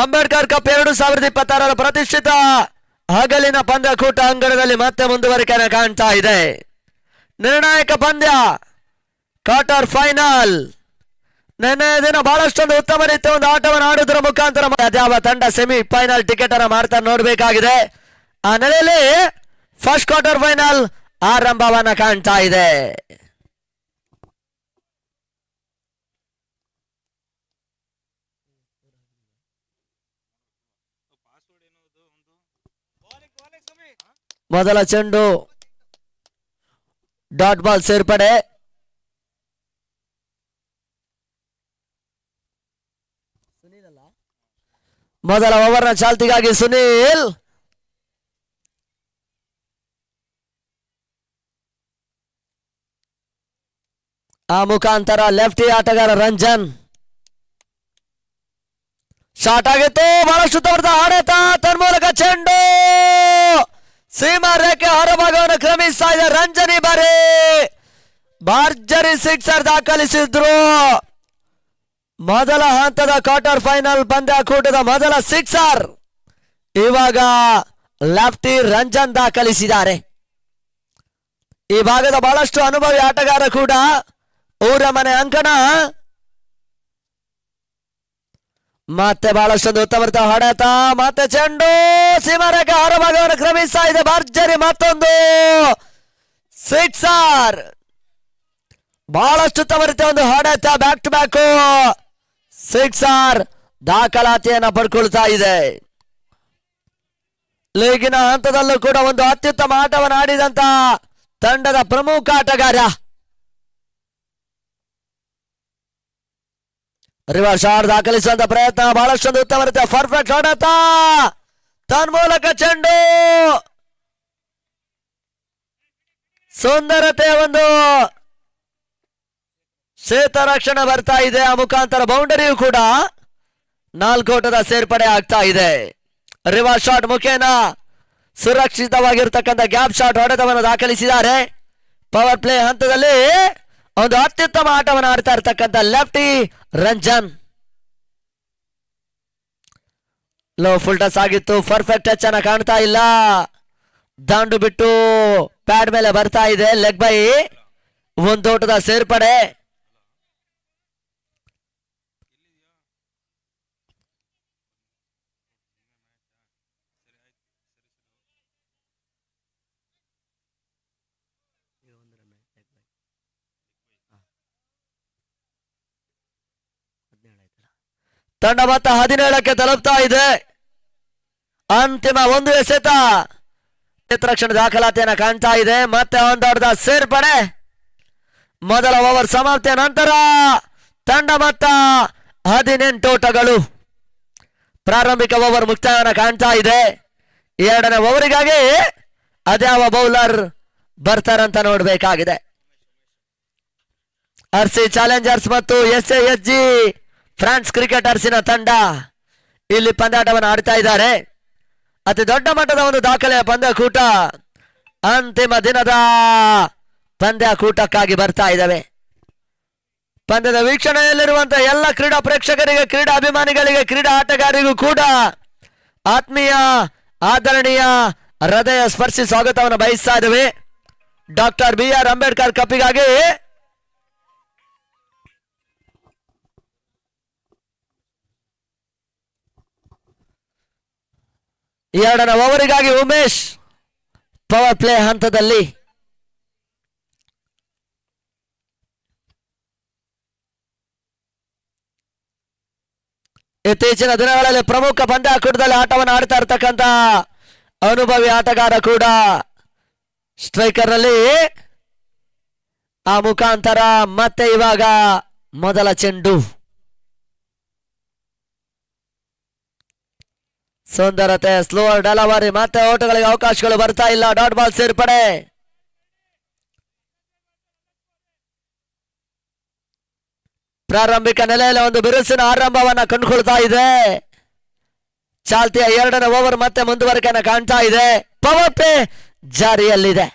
Ambedkar cup 2026 ಪ್ರತಿಷ್ಠಿತ ಹಗಲಿನ ಪಂದ್ಯಕೂಟ ಅಂಗಣದಲ್ಲಿ ಮತ್ತೆ ಮುಂದುವರಿಕೆ ಕಾಣ್ತಾ ಇದೆ. ನಿರ್ಣಾಯಕ ಪಂದ್ಯ ಕ್ವಾರ್ಟರ್ ಫೈನಲ್. ನಿನ್ನೆ ದಿನ ಬಹಳಷ್ಟೊಂದು ಉತ್ತಮ ರೀತಿಯ ಒಂದು ಆಟವನ್ನು ಆಡುವುದರ ಮುಖಾಂತರ ಯಾವ ತಂಡ ಸೆಮಿ ಫೈನಲ್ ಟಿಕೆಟ್ ಅನ್ನು ಮಾಡ್ತಾ ನೋಡಬೇಕಾಗಿದೆ. ಆ ನೆಲೆಯಲ್ಲಿ ಫಸ್ಟ್ ಕ್ವಾರ್ಟರ್ ಫೈನಲ್ ಆರಂಭವನ್ನ ಕಾಣ್ತಾ ಇದೆ. ಮೊದಲ ಚೆಂಡು ಡಾಟ್ ಬಾಲ್ ಸೇರ್ಪಡೆ. ಮೊದಲ ಓವರ್ನ ಚಾಲ್ತಿಗಾಗಿ ಸುನೀಲ್. ಆ ಮುಖಾಂತರ ಲೆಫ್ಟಿ ಆಟಗಾರ ರಂಜನ್. ಶಾಟ್ ಆಗಿತ್ತು, ಬಹಳಷ್ಟು ಉತ್ತಮವಾದ ಆಡಳಿತ, ತನ್ಮೂಲಕ ಚೆಂಡು ಸೀಮಾ ರೇಖೆ ಹೊರಭಾಗವನ್ನು ಕ್ರಮಿಸ್ತಾ ಇದೆ. ರಂಜನಿ ಬಾರಿ ಭರ್ಜರಿ ಸಿಕ್ಸರ್ ದಾಖಲಿಸಿದ್ರು. ಮೊದಲ ಹಂತದ ಕ್ವಾರ್ಟರ್ ಫೈನಲ್ ಪಂದ್ಯಕೂಟದ ಮೊದಲ ಸಿಕ್ಸರ್ ಇವಾಗ ಲೆಫ್ಟಿ ರಂಜನ್ ದಾಖಲಿಸಿದ್ದಾರೆ. ಈ ಭಾಗದ ಬಹಳಷ್ಟು ಅನುಭವಿ ಆಟಗಾರ ಕೂಡ ಊರ ಮನೆ ಅಂಕಣ. ಮತ್ತೆ ಬಹಳಷ್ಟೊಂದು ಉತ್ತಮ ಹೊಡೆತ, ಮತ್ತೆ ಚೆಂಡು ಸೀಮಾರೇಖೆ ಹೊರಭಾಗವನ್ನು ಕ್ರಮಿಸ್ತಾ ಇದೆ. ಭರ್ಜರಿ ಮತ್ತೊಂದು ಸಿಕ್ಸರ್. ಬಹಳಷ್ಟು ಉತ್ತಮ ರೀತಿಯ ಒಂದು ಹೊಡೆತ, ಬ್ಯಾಕ್ ಟು ಬ್ಯಾಕ್ ಸಿಕ್ಸರ್ ದಾಖಲಾತಿಯನ್ನ ಪಡ್ಕೊಳ್ತಾ ಇದೆ. ಲೀಗಿನ ಹಂತದಲ್ಲೂ ಕೂಡ ಒಂದು ಅತ್ಯುತ್ತಮ ಆಟವನ್ನು ಆಡಿದಂತ ತಂಡದ ಪ್ರಮುಖ ಆಟಗಾರ. ರಿವರ್ಸ್ ಶಾಟ್ ದಾಖಲಿಸುವಂತ ಪ್ರಯತ್ನ, ಬಹಳಷ್ಟೊಂದು ಉತ್ತಮ ರೀತಿಯ ಪರ್ಫೆಕ್ಟ್ ಹೊಡೆತ, ತನ್ಮೂಲಕ ಚೆಂಡು ಸುಂದರತೆಯ ಒಂದು ಕ್ಷೇತ್ರರಕ್ಷಣೆ ಬರ್ತಾ ಇದೆ. ಆ ಮುಖಾಂತರ ಬೌಂಡರಿಯು ಕೂಡ 4 ಓಟದ ಸೇರ್ಪಡೆ ಆಗ್ತಾ ಇದೆ. ರಿವರ್ಸ್ ಶಾಟ್ ಮುಖೇನ ಸುರಕ್ಷಿತವಾಗಿರ್ತಕ್ಕಂಥ ಗ್ಯಾಪ್ ಶಾಟ್ ಹೊಡೆತವನ್ನು ದಾಖಲಿಸಿದ್ದಾರೆ. ಪವರ್ ಪ್ಲೇ ಹಂತದಲ್ಲಿ ಒಂದು ಅತ್ಯುತ್ತಮ ಆಟವನ್ನು ಆಡ್ತಾ ಇರ್ತಕ್ಕಂಥ lefty Ranjan. Low full touch ಆಗಿತ್ತು, ಪರ್ಫೆಕ್ಟ್ ಟಚ್ ಅನ್ನ ಕಾಣ್ತಾ ಇಲ್ಲ. ದಾಂಡು ಬಿಟ್ಟು ಪ್ಯಾಡ್ ಮೇಲೆ ಬರ್ತಾ ಇದೆ. ಲೆಗ್ ಬೈ, ಒಂದು ಓಟದ ಸೇರ್ಪಡೆ. ತಂಡ ಮತ್ತೆ 17ಕ್ಕೆ ತಲುಪ್ತಾ ಇದೆ. ಅಂತಿಮ ಒಂದು ಎಸೆತ ಕ್ಷೇತ್ರರಕ್ಷಣೆ ದಾಖಲಾತಿಯನ್ನು ಕಾಣ್ತಾ ಇದೆ. ಮತ್ತೆ ಒಂದೊಡ್ಡ ಸೇರ್ಪಡೆ. ಮೊದಲ ಓವರ್ ಸಮಾಪ್ತಿಯ ನಂತರ ತಂಡ ಮತ್ತ 18 ಓಟಗಳು. ಪ್ರಾರಂಭಿಕ ಓವರ್ ಮುಕ್ತಾಯವನ್ನು ಕಾಣ್ತಾ ಇದೆ. ಎರಡನೇ ಓವರಿಗಾಗಿ ಅದ್ಯಾವ ಬೌಲರ್ ಬರ್ತಾರಂತ ನೋಡಬೇಕಾಗಿದೆ. ಆರ್ಸಿ ಚಾಲೆಂಜರ್ಸ್ ಮತ್ತು SASG ಫ್ರಾನ್ಸ್ ಕ್ರಿಕೆಟರ್ಸಿನ ತಂಡ ಇಲ್ಲಿ ಪಂದ್ಯಾಟವನ್ನು ಆಡ್ತಾ ಇದ್ದಾರೆ. ಅತಿ ದೊಡ್ಡ ಮಟ್ಟದ ಒಂದು ದಾಖಲೆಯ ಪಂದ್ಯಕೂಟ ಅಂತಿಮ ದಿನದ ಪಂದ್ಯಕೂಟಕ್ಕಾಗಿ ಬರ್ತಾ ಇದ್ದಾವೆ. ಪಂದ್ಯದ ವೀಕ್ಷಣೆಯಲ್ಲಿರುವಂತಹ ಎಲ್ಲ ಕ್ರೀಡಾ ಪ್ರೇಕ್ಷಕರಿಗೆ, ಕ್ರೀಡಾ ಅಭಿಮಾನಿಗಳಿಗೆ, ಕ್ರೀಡಾ ಆಟಗಾರರಿಗೂ ಕೂಡ ಆತ್ಮೀಯ, ಆದರಣೀಯ, ಹೃದಯ ಸ್ಪರ್ಶಿ ಸ್ವಾಗತವನ್ನು ಬಯಸ್ತಾ ಇದ್ದೇವೆ. ಡಾಕ್ಟರ್ BR ಅಂಬೇಡ್ಕರ್ ಕಪ್ಪಿಗಾಗಿ ಎರಡನೇ ಓವರಿಗಾಗಿ ಉಮೇಶ್ ಪವರ್ ಪ್ಲೇ ಹಂತದಲ್ಲಿ. ಇತ್ತೀಚಿನ ದಿನಗಳಲ್ಲಿ ಪ್ರಮುಖ ಪಂದ್ಯಕೂಟದಲ್ಲಿ ಆಟವನ್ನು ಆಡ್ತಾ ಇರ್ತಕ್ಕಂಥ ಅನುಭವಿ ಆಟಗಾರ ಕೂಡ ಸ್ಟ್ರೈಕರ್ ನಲ್ಲಿ. ಆ ಮುಖಾಂತರ ಮತ್ತೆ ಇವಾಗ ಮೊದಲ ಚೆಂಡು ಸುಂದರತೆ, ಸ್ಲೋವರ್ ಡೆಲಿವರಿ, ಮತ್ತೆ ಓಟಗಳಿಗೆ ಅವಕಾಶಗಳು ಬರ್ತಾ ಇಲ್ಲ. ಡಾಟ್ ಬಾಲ್ ಸೇರ್ಪಡೆ. ಪ್ರಾರಂಭಿಕ ನೆಲೆಯಲ್ಲಿ ಒಂದು ಬಿರುಸಿನ ಆರಂಭವನ್ನ ಕಂಡುಕೊಳ್ತಾ ಇದೆ. ಚಾಲ್ತಿಯ ಎರಡನೇ ಓವರ್ ಮತ್ತೆ ಮುಂದುವರಿಕೆಯನ್ನು ಕಾಣ್ತಾ ಇದೆ. ಪವರ್ ಪ್ಲೇ ಜಾರಿಯಲ್ಲಿದೆ.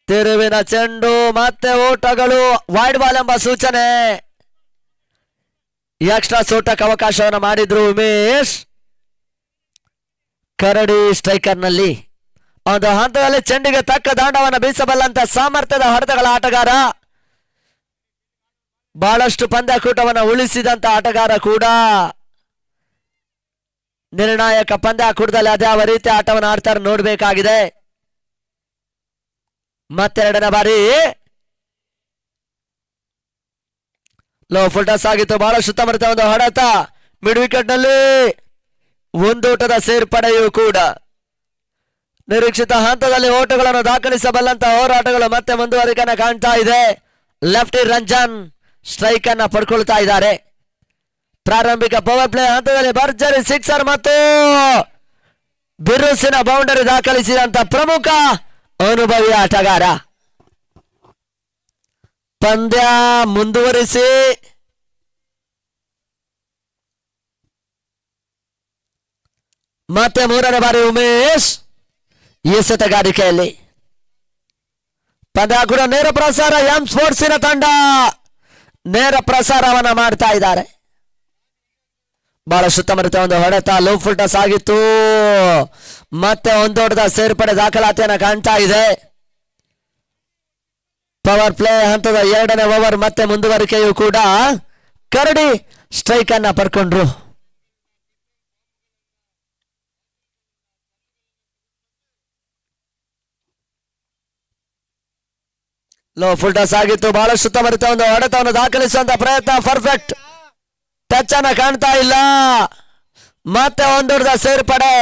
ತಿರುವಿನ ಚೆಂಡು, ಮತ್ತೆ ಓಟಗಳು, ವೈಡ್ ಬಾಲ್ ಎಂಬ ಸೂಚನೆ. ಎಕ್ಸ್ಟ್ರಾ ಸೋಟಕ್ಕೆ ಅವಕಾಶವನ್ನು ಮಾಡಿದ್ರು ಉಮೇಶ್. ಕರಡಿ ಸ್ಟ್ರೈಕರ್ ನಲ್ಲಿ ಒಂದು ಹಂತದಲ್ಲಿ ಚೆಂಡಿಗೆ ತಕ್ಕ ದಾಂಡವನ್ನು ಬೀಸಬಲ್ಲಂತ ಸಾಮರ್ಥ್ಯದ ಹೊಡೆತಗಳ ಆಟಗಾರ, ಬಹಳಷ್ಟು ಪಂದ್ಯಾಕೂಟವನ್ನು ಉಳಿಸಿದಂತ ಆಟಗಾರ ಕೂಡ. ನಿರ್ಣಾಯಕ ಪಂದ್ಯಾಕೂಟದಲ್ಲಿ ಅದ್ಯಾವ ರೀತಿ ಆಟವನ್ನು ಆಡ್ತಾರೆ ನೋಡ್ಬೇಕಾಗಿದೆ. ಮತ್ತೆರಡನೇ ಬಾರಿ ಲೋ ಫುಲ್ ಟಾಸ್ ಆಗಿತ್ತು. ಬಹಳಷ್ಟು ಉತ್ತಮ ಒಂದು ಹೊಡೆತ ಮಿಡ್ ವಿಕೆಟ್ ನಲ್ಲಿ ಒಂದು ಓಟದ ಸೇರ್ಪಡೆಯೂ ಕೂಡ. ನಿರೀಕ್ಷಿತ ಹಂತದಲ್ಲಿ ಓಟಗಳನ್ನು ದಾಖಲಿಸಬಲ್ಲಂತ ಹೋರಾಟಗಳು ಮತ್ತೆ ಮುಂದುವರಿಕೆನ ಕಾಣ್ತಾ ಇದೆ. ಲೆಫ್ಟಿ ರಂಜನ್ ಸ್ಟ್ರೈಕ್ ಅನ್ನ ಪಡ್ಕೊಳ್ತಾ ಇದ್ದಾರೆ. ಪ್ರಾರಂಭಿಕ ಪವರ್ ಪ್ಲೇ ಹಂತದಲ್ಲಿ ಭರ್ಜರಿ ಸಿಕ್ಸರ್ ಮತ್ತು ಬಿರುಸಿನ ಬೌಂಡರಿ ದಾಖಲಿಸಿದಂತ ಪ್ರಮುಖ ಅನುಭವಿ ಆಟಗಾರ. ಪಂದ್ಯ ಮುಂದುವರಿಸಿ ಮತ್ತೆ ಮೂರನೇ ಬಾರಿ ಉಮೇಶ್ ಎಸೆತಗಾರಿಕೆಯಲ್ಲಿ. ಪಂದ್ಯ ಕೂಡ ನೇರ ಪ್ರಸಾರ, ಎಂ ಸ್ಪೋರ್ಟ್ಸಿನ ತಂಡ ನೇರ ಪ್ರಸಾರವನ್ನ ಮಾಡ್ತಾ ಇದ್ದಾರೆ. ಬಹಳ ಸುತ್ತಮುತ್ತ ಒಂದು ಹೊಡೆತ, ಲೋ ಫುಲ್ ಟಾಸ್ ಆಗಿತ್ತು. ಮತ್ತೆ ಒಂದೊಡ್ಡ ಸೇರ್ಪಡೆ ದಾಖಲಾತಿಯನ್ನು ಕಾಣ್ತಾ ಇದೆ. ಪವರ್ ಪ್ಲೇ ಹಂತದ ಎರಡನೇ ಓವರ್ ಮತ್ತೆ ಮುಂದುವರಿಕೆಯೂ ಕೂಡ. ಕರಡಿ ಸ್ಟ್ರೈಕ್ ಅನ್ನ ಪಡ್ಕೊಂಡ್ರು. ಲೋ ಫುಲ್ ಟಾಸ್ ಆಗಿತ್ತು. ಬಹಳಷ್ಟು ಸುತ್ತಮುತ್ತ ಒಂದು ಹೊಡೆತವನ್ನು ದಾಖಲಿಸುವಂತ ಪ್ರಯತ್ನ, ಪರ್ಫೆಕ್ಟ್ ಟಚ್ ಅನ್ನ ಕಾಣ್ತಾ ಇಲ್ಲ. ಮತ್ತೆ ಒಂದೊಡ್ಡ ಸೇರ್ಪಡೆ.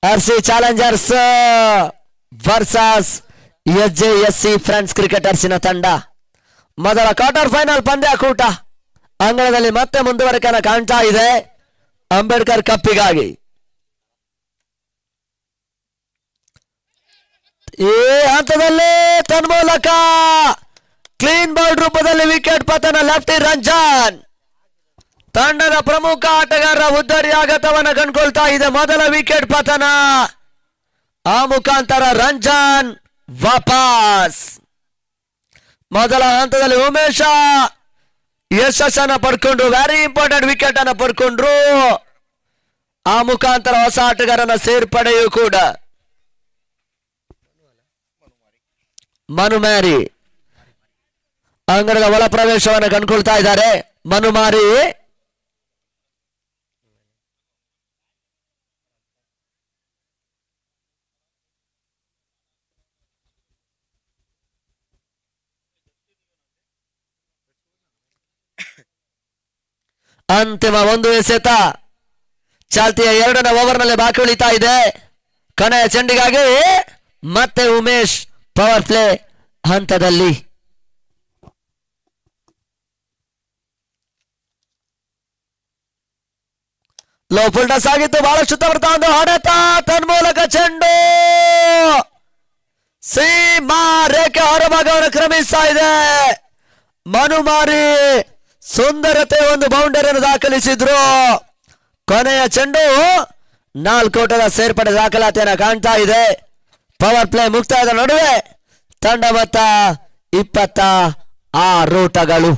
RC challengers versus SJSC friends ಕ್ರಿಕೆಟರ್ಸಿನ ತಂಡ ಮೊದಲ ಕ್ವಾರ್ಟರ್ ಫೈನಲ್ ಪಂದ್ಯಾಕೂಟ ಅಂಗಣದಲ್ಲಿ ಮತ್ತೆ ಮುಂದುವರಿಕೆನ ಕಾಣ್ತಾ ಇದೆ ಅಂಬೇಡ್ಕರ್ ಕಪ್ಪಿಗಾಗಿ. ಈ ಹಂತದಲ್ಲಿ ತನ್ಮೂಲಕ ಕ್ಲೀನ್ ಬೌಲ್ಡ್ ರೂಪದಲ್ಲಿ ವಿಕೆಟ್ ಪತನ. ಲೆಫ್ಟಿ ರಂಜನ್ ತಂಡದ ಪ್ರಮುಖ ಆಟಗಾರರ ಉದ್ದರಿ ಆಘಾತವನ್ನು ಕಂಡುಕೊಳ್ತಾ ಇದೆ. ಮೊದಲ ವಿಕೆಟ್ ಪತನ. ಆ ಮುಖಾಂತರ ರಂಜನ್ ವಾಪಸ್. ಮೊದಲ ಹಂತದಲ್ಲಿ ಉಮೇಶ ಯಶಸ್ಸನ್ನು ಪಡ್ಕೊಂಡ್ರು, ವೆರಿ ಇಂಪಾರ್ಟೆಂಟ್ ವಿಕೆಟ್ ಅನ್ನು ಪಡ್ಕೊಂಡ್ರು. ಆ ಮುಖಾಂತರ ಹೊಸ ಆಟಗಾರನ ಸೇರ್ಪಡೆಯೂ ಕೂಡ. ಮನುಮಾರಿ ಅಂಗಣದ ಒಳ ಪ್ರವೇಶವನ್ನು ಕಂಡುಕೊಳ್ತಾ ಇದ್ದಾರೆ. ಮನುಮಾರಿ ಅಂತಿಮ ಒಂದು ಎಸೆತ ಚಾಲ್ತಿಯ ಎರಡನೇ ಓವರ್ನಲ್ಲಿ ಬಾಕಿ ಉಳಿತಾ ಇದೆ. ಕೊನೆಯ ಚೆಂಡಿಗಾಗಿ ಮತ್ತೆ ಉಮೇಶ್ ಪವರ್ ಪ್ಲೇ ಹಂತದಲ್ಲಿ. ಲೋ ಫುಲ್ ಟಾಸ್ ಆಗಿತ್ತು. ಬಹಳಷ್ಟು ಬರ್ತಾ ಒಂದು ಹೊಡೆತ, ತನ್ಮೂಲಕ ಚೆಂಡು ಸೀಮಾ ರೇಖೆ ಹೊರಭಾಗವನ್ನು ಕ್ರಮಿಸ್ತಾ ಇದೆ. ಮನುಮಾರಿ ಸುಂದರತೆ ಒಂದು ಬೌಂಡರಿಯನ್ನು ದಾಖಲಿಸಿದ್ರು. ಕೊನೆಯ ಚೆಂಡು 4 ಓಟದ ಸೇರ್ಪಡೆ ದಾಖಲಾತಿಯನ್ನು ಕಾಣ್ತಾ ಇದೆ. ಪವರ್ ಪ್ಲೇ ಮುಕ್ತಾಯದ ನಡುವೆ ತಂಡ ಮೊತ್ತ 26 ಓಟಗಳು.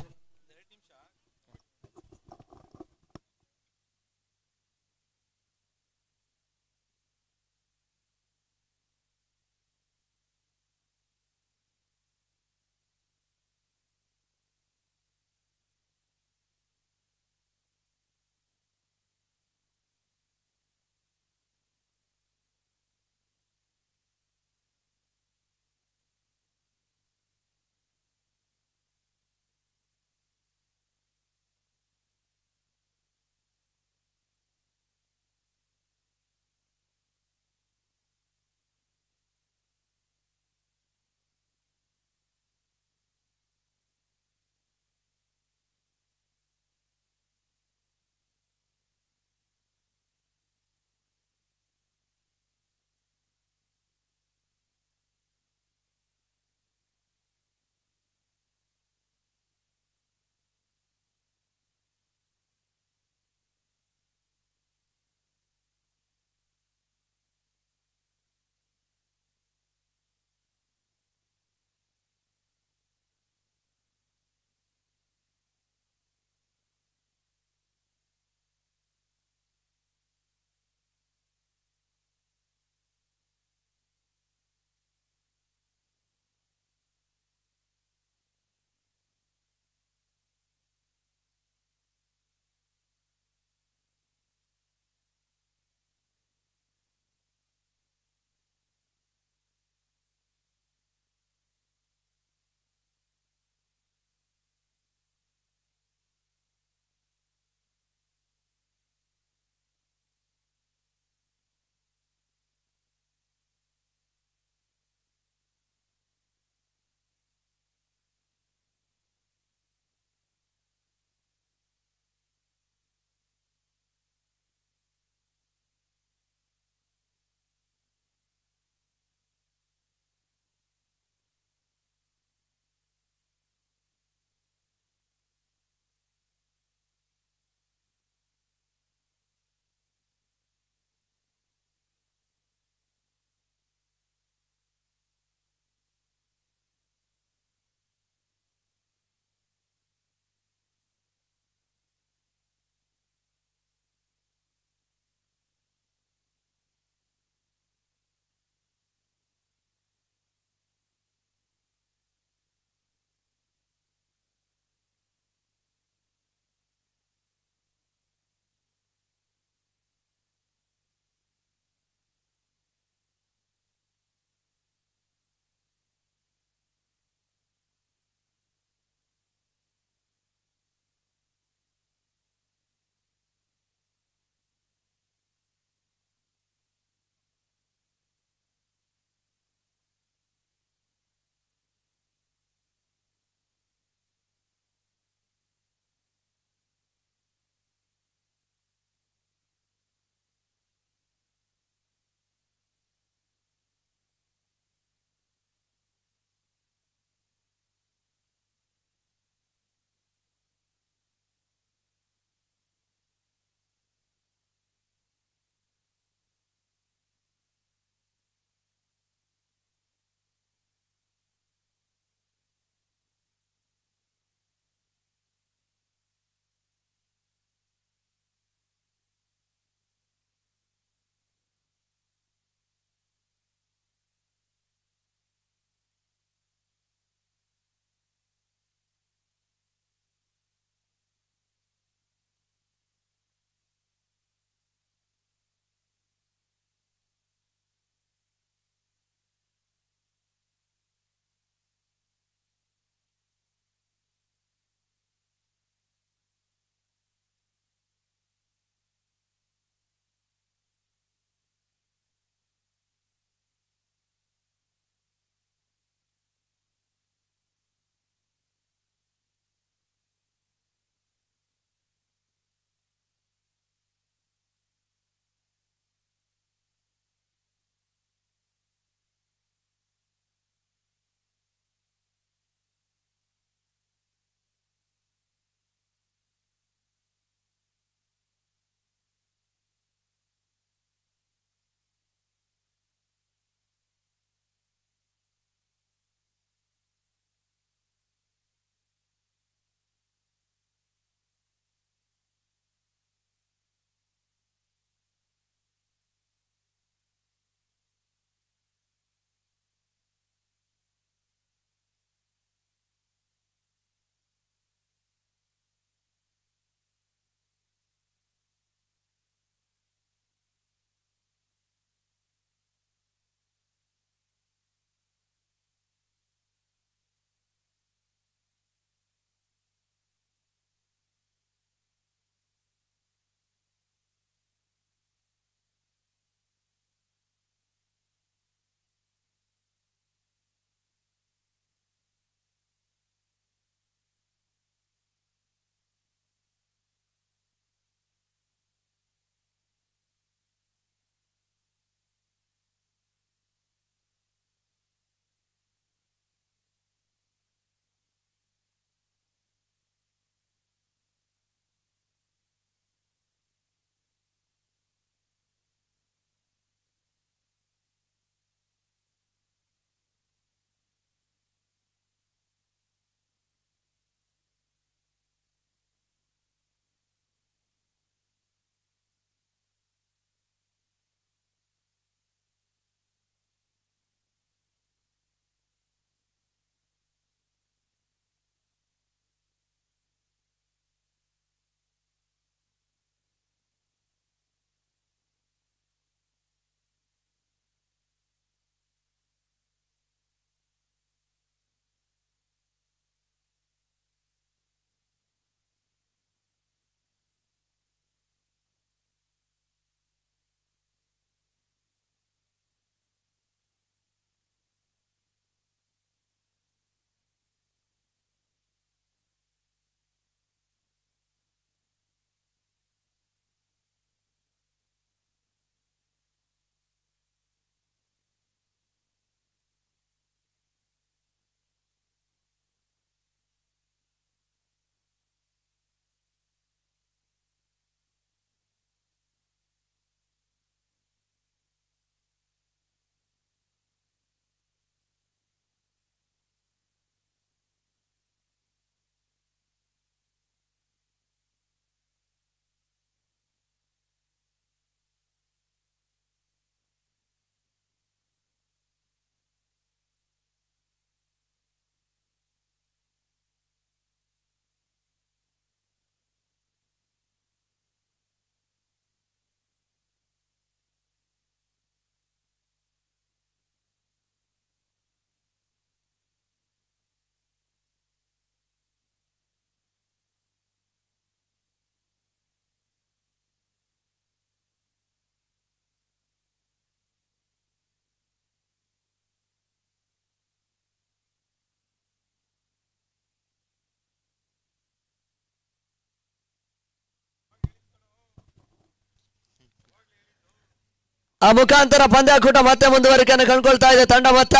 ಆ ಮುಖಾಂತರ ಪಂದ್ಯಾಕೂಟ ಮತ್ತೆ ಮುಂದುವರಿಕೆಯನ್ನು ಕಂಡುಕೊಳ್ತಾ ಇದೆ. ತಂಡ ಮೊತ್ತ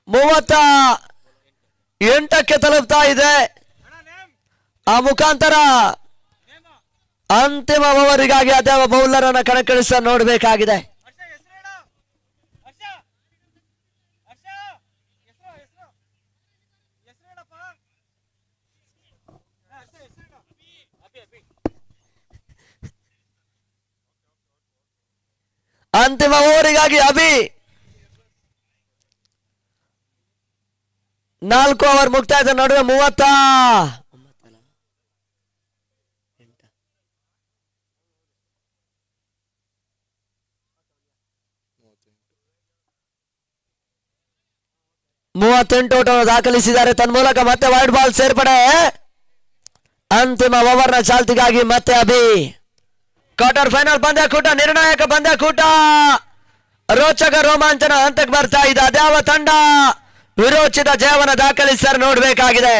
38ಕ್ಕೆ ತಲುಪ್ತಾ ಇದೆ. ಆ ಮುಖಾಂತರ ಅಂತಿಮ ಓವರಿಗಾಗಿ ಅದೇ ಬೌಲರ್ ಅನ್ನು ಕಣಕ್ಕಿಳಿಸ ನೋಡಬೇಕಾಗಿದೆ. ಅಂತಿಮ ಓವರಿಗಾಗಿ ಅಭಿ 4 ಓವರ್ ಮುಕ್ತಾಯದ ನಡುವೆ 38 ಓಟವನ್ನು ದಾಖಲಿಸಿದ್ದಾರೆ. ತನ್ಮೂಲಕ ಮತ್ತೆ ವೈಡ್ ಬಾಲ್ ಸೇರ್ಪಡೆ. ಅಂತಿಮ ಓವರ್ನ ಚಾಲ್ತಿಗಾಗಿ ಮತ್ತೆ ಅಭಿ. ಕ್ವಾರ್ಟರ್ ಫೈನಲ್ ಪಂದ್ಯಾಕೂಟ, ನಿರ್ಣಾಯಕ ಪಂದ್ಯಾಕೂಟ, ರೋಚಕ ರೋಮಾಂಚನ ಹಂತಕ್ಕೆ ಬರ್ತಾ ಇದೆ. ಅದ್ಯಾವ ತಂಡ ವಿರೋಚಿತ ಜಯವನ್ನು ದಾಖಲಿಸಿದರೆ ನೋಡಬೇಕಾಗಿದೆ.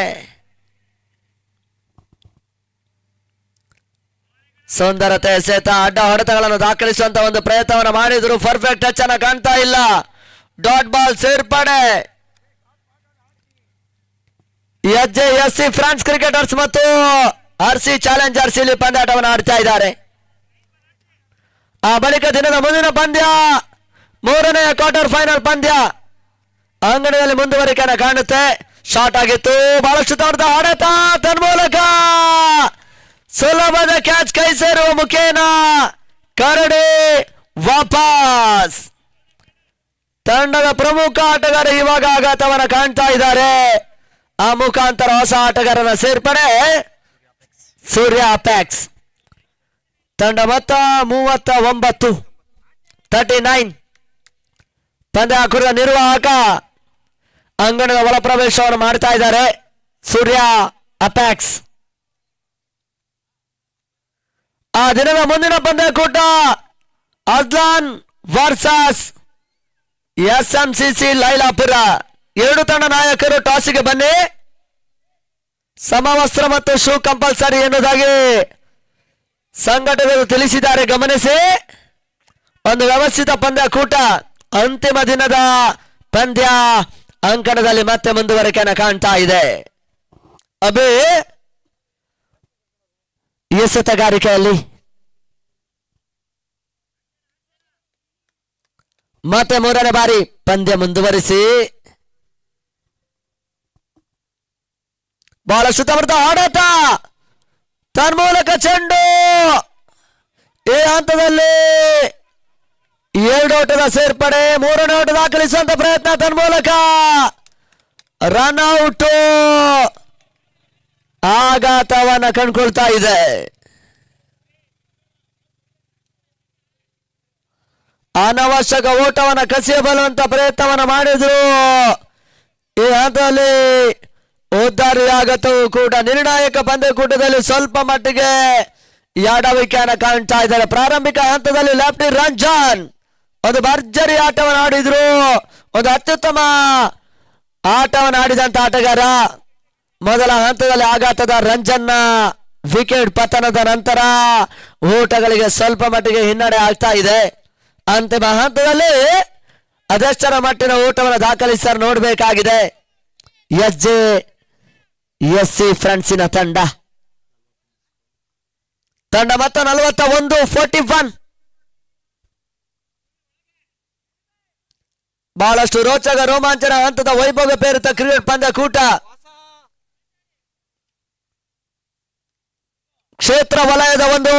ಸುಂದರತೆ ಎಸೆತ ಅಡ್ಡ ಹೊಡೆತಗಳನ್ನು ದಾಖಲಿಸುವಂತ ಒಂದು ಪ್ರಯತ್ನವನ್ನು ಮಾಡಿದ್ರು. ಪರ್ಫೆಕ್ಟ್ ಟಚ್ ಅನ್ನ ಕಾಣ್ತಾ ಇಲ್ಲ. ಡಾಟ್ ಬಾಲ್ ಸೇರ್ಪಡೆ. ಎಸ್ಸಿ ಫ್ರಾನ್ಸ್ ಕ್ರಿಕೆಟರ್ಸ್ ಮತ್ತು ಆರ್ಸಿ ಚಾಲೆಂಜರ್ಸ್ ಇಲ್ಲಿ ಪಂದ್ಯಾಟವನ್ನು ಆಡ್ತಾ ಇದ್ದಾರೆ. ಆ ಬಳಿಕ ದಿನದ ಮುಂದಿನ ಪಂದ್ಯ, 3ನೇ ಕ್ವಾರ್ಟರ್ ಫೈನಲ್ ಪಂದ್ಯ ಅಂಗಡಿಯಲ್ಲಿ ಮುಂದುವರಿಕೆಯನ್ನು ಕಾಣುತ್ತೆ. ಶಾರ್ಟ್ ಆಗಿತ್ತು, ಬಹಳಷ್ಟು ದೊಡ್ಡ ಹೊಡೆತ, ತನ್ಮೂಲಕ ಸುಲಭದ ಕ್ಯಾಚ್ ಕೈ ಸೇರುವ ಮುಖೇನ ಕರಡಿ ವಾಪಸ್. ತಂಡದ ಪ್ರಮುಖ ಆಟಗಾರ ಇವಾಗ ಆಘಾತವನ್ನು ಕಾಣ್ತಾ ಇದ್ದಾರೆ. ಆ ಮುಖಾಂತರ ಹೊಸ ಆಟಗಾರನ ಸೇರ್ಪಡೆ ಸೂರ್ಯ ಅಪೆಕ್ಸ್. ತಂಡ ಮೊತ್ತ 39. ಪಂದ್ಯಾಕೂಟದ ನಿರ್ವಾಹಕ ಅಂಗಣದ ಒಳ ಪ್ರವೇಶವನ್ನು ಮಾಡ್ತಾ ಇದ್ದಾರೆ ಸೂರ್ಯ ಅಪೆಕ್ಸ್. ಆ ದಿನದ ಮುಂದಿನ ಪಂದ್ಯಾಕೂಟ ಅಜ್ಲಾನ್ ವರ್ಸಸ್ SMCC ಲೈಲಾಪುರ. 2 ತಂಡ ನಾಯಕರು ಟಾಸಿಗೆ ಬನ್ನಿ, ಸಮವಸ್ತ್ರ ಮತ್ತು ಶೂ ಕಂಪಲ್ಸರಿ ಎನ್ನುವುದಾಗಿ ಸಂಘಟನೆಗಳು ತಿಳಿಸಿದ್ದಾರೆ. ಗಮನಿಸಿ, ಒಂದು ವ್ಯವಸ್ಥಿತ ಪಂದ್ಯಾಕೂಟ. ಅಂತಿಮ ದಿನದ ಪಂದ್ಯ ಅಂಕಣದಲ್ಲಿ ಮತ್ತೆ ಮುಂದುವರಿಕೆಯನ್ನು ಕಾಣ್ತಾ ಇದೆ. ಅಬೇ ಎಸೆತಗಾರಿಕೆಯಲ್ಲಿ ಮತ್ತೆ 3ನೇ ಬಾರಿ ಪಂದ್ಯ ಮುಂದುವರಿಸಿ ಬಹಳಷ್ಟು ಸಮರ್ಥ ಹೊಡೆತ, ತನ್ಮೂಲಕ ಚೆಂಡು ಈ ಹಂತದಲ್ಲಿ 2 ಓಟದ ಸೇರ್ಪಡೆ, 3ನೇ ಓಟ ದಾಖಲಿಸುವಂತ ಪ್ರಯತ್ನ, ತನ್ಮೂಲಕ ರನ್ ಔಟ್. ಆಘಾತವನ್ನ ಕಂಡುಕೊಳ್ತಾ ಇದೆ. ಅನವಶ್ಯಕ ಓಟವನ್ನ ಕಸಿಯಬಲ್ಲುವಂತ ಪ್ರಯತ್ನವನ್ನ ಮಾಡಿದ್ರು. ಈ ಹಂತದಲ್ಲಿ ಉದ್ದಾರಿಯಾಗತ್ತೂ ಕೂಡ. ನಿರ್ಣಾಯಕ ಪಂದ್ಯಕೂಟದಲ್ಲಿ ಸ್ವಲ್ಪ ಮಟ್ಟಿಗೆ ಯಾಡವಿಕೆಯನ್ನು ಕಾಣ್ತಾ ಇದ್ದಾರೆ. ಪ್ರಾರಂಭಿಕ ಹಂತದಲ್ಲಿ ಲೆಫ್ಟಿ ರಂಜನ್ ಒಂದು ಭರ್ಜರಿ ಆಟವನ್ನು ಆಡಿದ್ರು. ಒಂದು ಅತ್ಯುತ್ತಮ ಆಟವನ್ನು ಆಡಿದಂತ ಆಟಗಾರ. ಮೊದಲ ಹಂತದಲ್ಲಿ ಆಘಾತದ ರಂಜನ್ನ ವಿಕೆಟ್ ಪತನದ ನಂತರ ಓಟಗಳಿಗೆ ಸ್ವಲ್ಪ ಮಟ್ಟಿಗೆ ಹಿನ್ನಡೆ ಆಗ್ತಾ ಇದೆ. ಅಂತಿಮ ಹಂತದಲ್ಲಿ ಅದೆಷ್ಟರ ಮಟ್ಟಿನ ಓಟವನ್ನು ದಾಖಲಿಸಲು ನೋಡಬೇಕಾಗಿದೆ SC ಫ್ರಾನ್ಸಿನ ತಂಡ. ಮೊತ್ತ 41. ಬಹಳಷ್ಟು ರೋಚಕ ರೋಮಾಂಚನ ಹಂತದ ವೈಭವ ಪೇರಿತ ಕ್ರಿಕೆಟ್ ಪಂದ್ಯಕೂಟ. ಕ್ಷೇತ್ರ ವಲಯದ ಒಂದು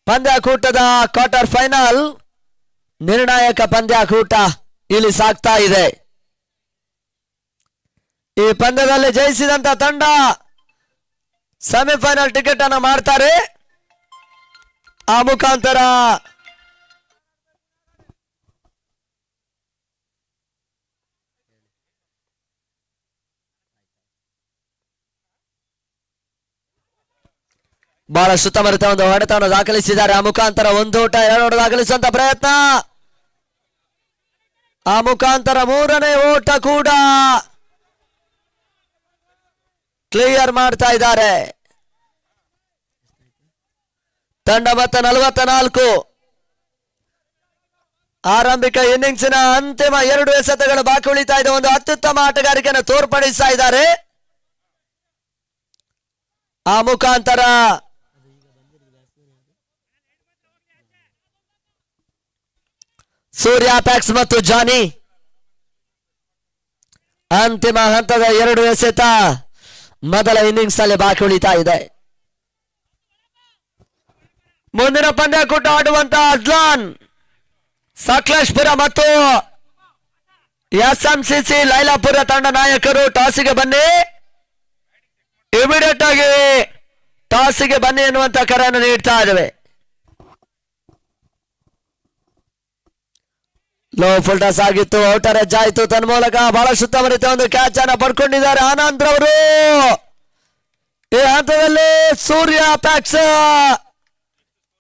ಪಂದ್ಯಕೂಟದ ಕ್ವಾರ್ಟರ್ ಫೈನಲ್ ನಿರ್ಣಾಯಕ ಪಂದ್ಯಕೂಟ ಇಲ್ಲಿ ಸಾಗ್ತಾ ಇದೆ. ಈ ಪಂದ್ಯದಲ್ಲಿ ಜಯಿಸಿದಂತ ತಂಡ ಸೆಮಿಫೈನಲ್ ಟಿಕೆಟ್ ಅನ್ನು ಮಾಡ್ತಾರೆ. ಆ ಮುಖಾಂತರ ಬಹಳ ಸುತ್ತಮರಿತ ಒಂದು ಹೊಡೆತವನ್ನು ದಾಖಲಿಸಿದ್ದಾರೆ. ಆ ಮುಖಾಂತರ 1 ಓಟ 2 ಓಟ ದಾಖಲಿಸುವಂತ ಪ್ರಯತ್ನ. ಆ ಮುಖಾಂತರ 3ನೇ ಓಟ ಕೂಡ ಕ್ಲಿಯರ್ ಮಾಡ್ತಾ ಇದ್ದಾರೆ. ತಂಡ ಮೊತ್ತ 44. ಆರಂಭಿಕ ಇನ್ನಿಂಗ್ಸಿನ ಅಂತಿಮ 2 ಎಸೆತಗಳು ಬಾಕಿ ಉಳಿತಾ ಇದೆ. ಒಂದು ಅತ್ಯುತ್ತಮ ಆಟಗಾರಿಕೆಯನ್ನು ತೋರ್ಪಡಿಸ್ತಾ ಇದ್ದಾರೆ. ಆ ಮುಖಾಂತರ ಸೂರ್ಯ ಪ್ಯಾಕ್ಸ್ ಮತ್ತು ಜಾನಿ ಅಂತಿಮ ಹಂತದ 2 ಎಸೆತ ಮೊದಲ ಇನ್ನಿಂಗ್ಸ್ ಅಲ್ಲಿ ಬಾಕಿ ಉಳಿತಾ ಇದೆ. ಮುಂದಿನ ಪಂದ್ಯಾಕೂಟ ಆಡುವಂತ ಅಜ್ಲಾನ್ ಸಕಲೇಶ್ಪುರ ಮತ್ತು ಎಸ್ಎಂಸಿಸಿ ಲೈಲಾಪುರ ತಂಡ ನಾಯಕರು ಟಾಸಿಗೆ ಬನ್ನಿ, ಇಮಿಡಿಯೇಟ್ ಆಗಿ ಟಾಸಿಗೆ ಬನ್ನಿ ಎನ್ನುವಂತ ಕರೆಯನ್ನು ನೀಡ್ತಾ ಇದ್ದೇವೆ. ಲೋ ಫುಲ್ ಟಾಸ್ ಆಗಿತ್ತು, ಔಟರ್ ಎಜ್ ಆಯಿತು. ತನ್ಮೂಲಕ ಬಹಳ ಸುತ್ತಮರಿತ ಒಂದು ಕ್ಯಾಚ್ ಅನ್ನ ಪಡ್ಕೊಂಡಿದ್ದಾರೆ ಆನಂದ್ ರವರು. ಈ ಹಂತದಲ್ಲಿ ಸೂರ್ಯ ಪ್ಯಾಕ್ಸ್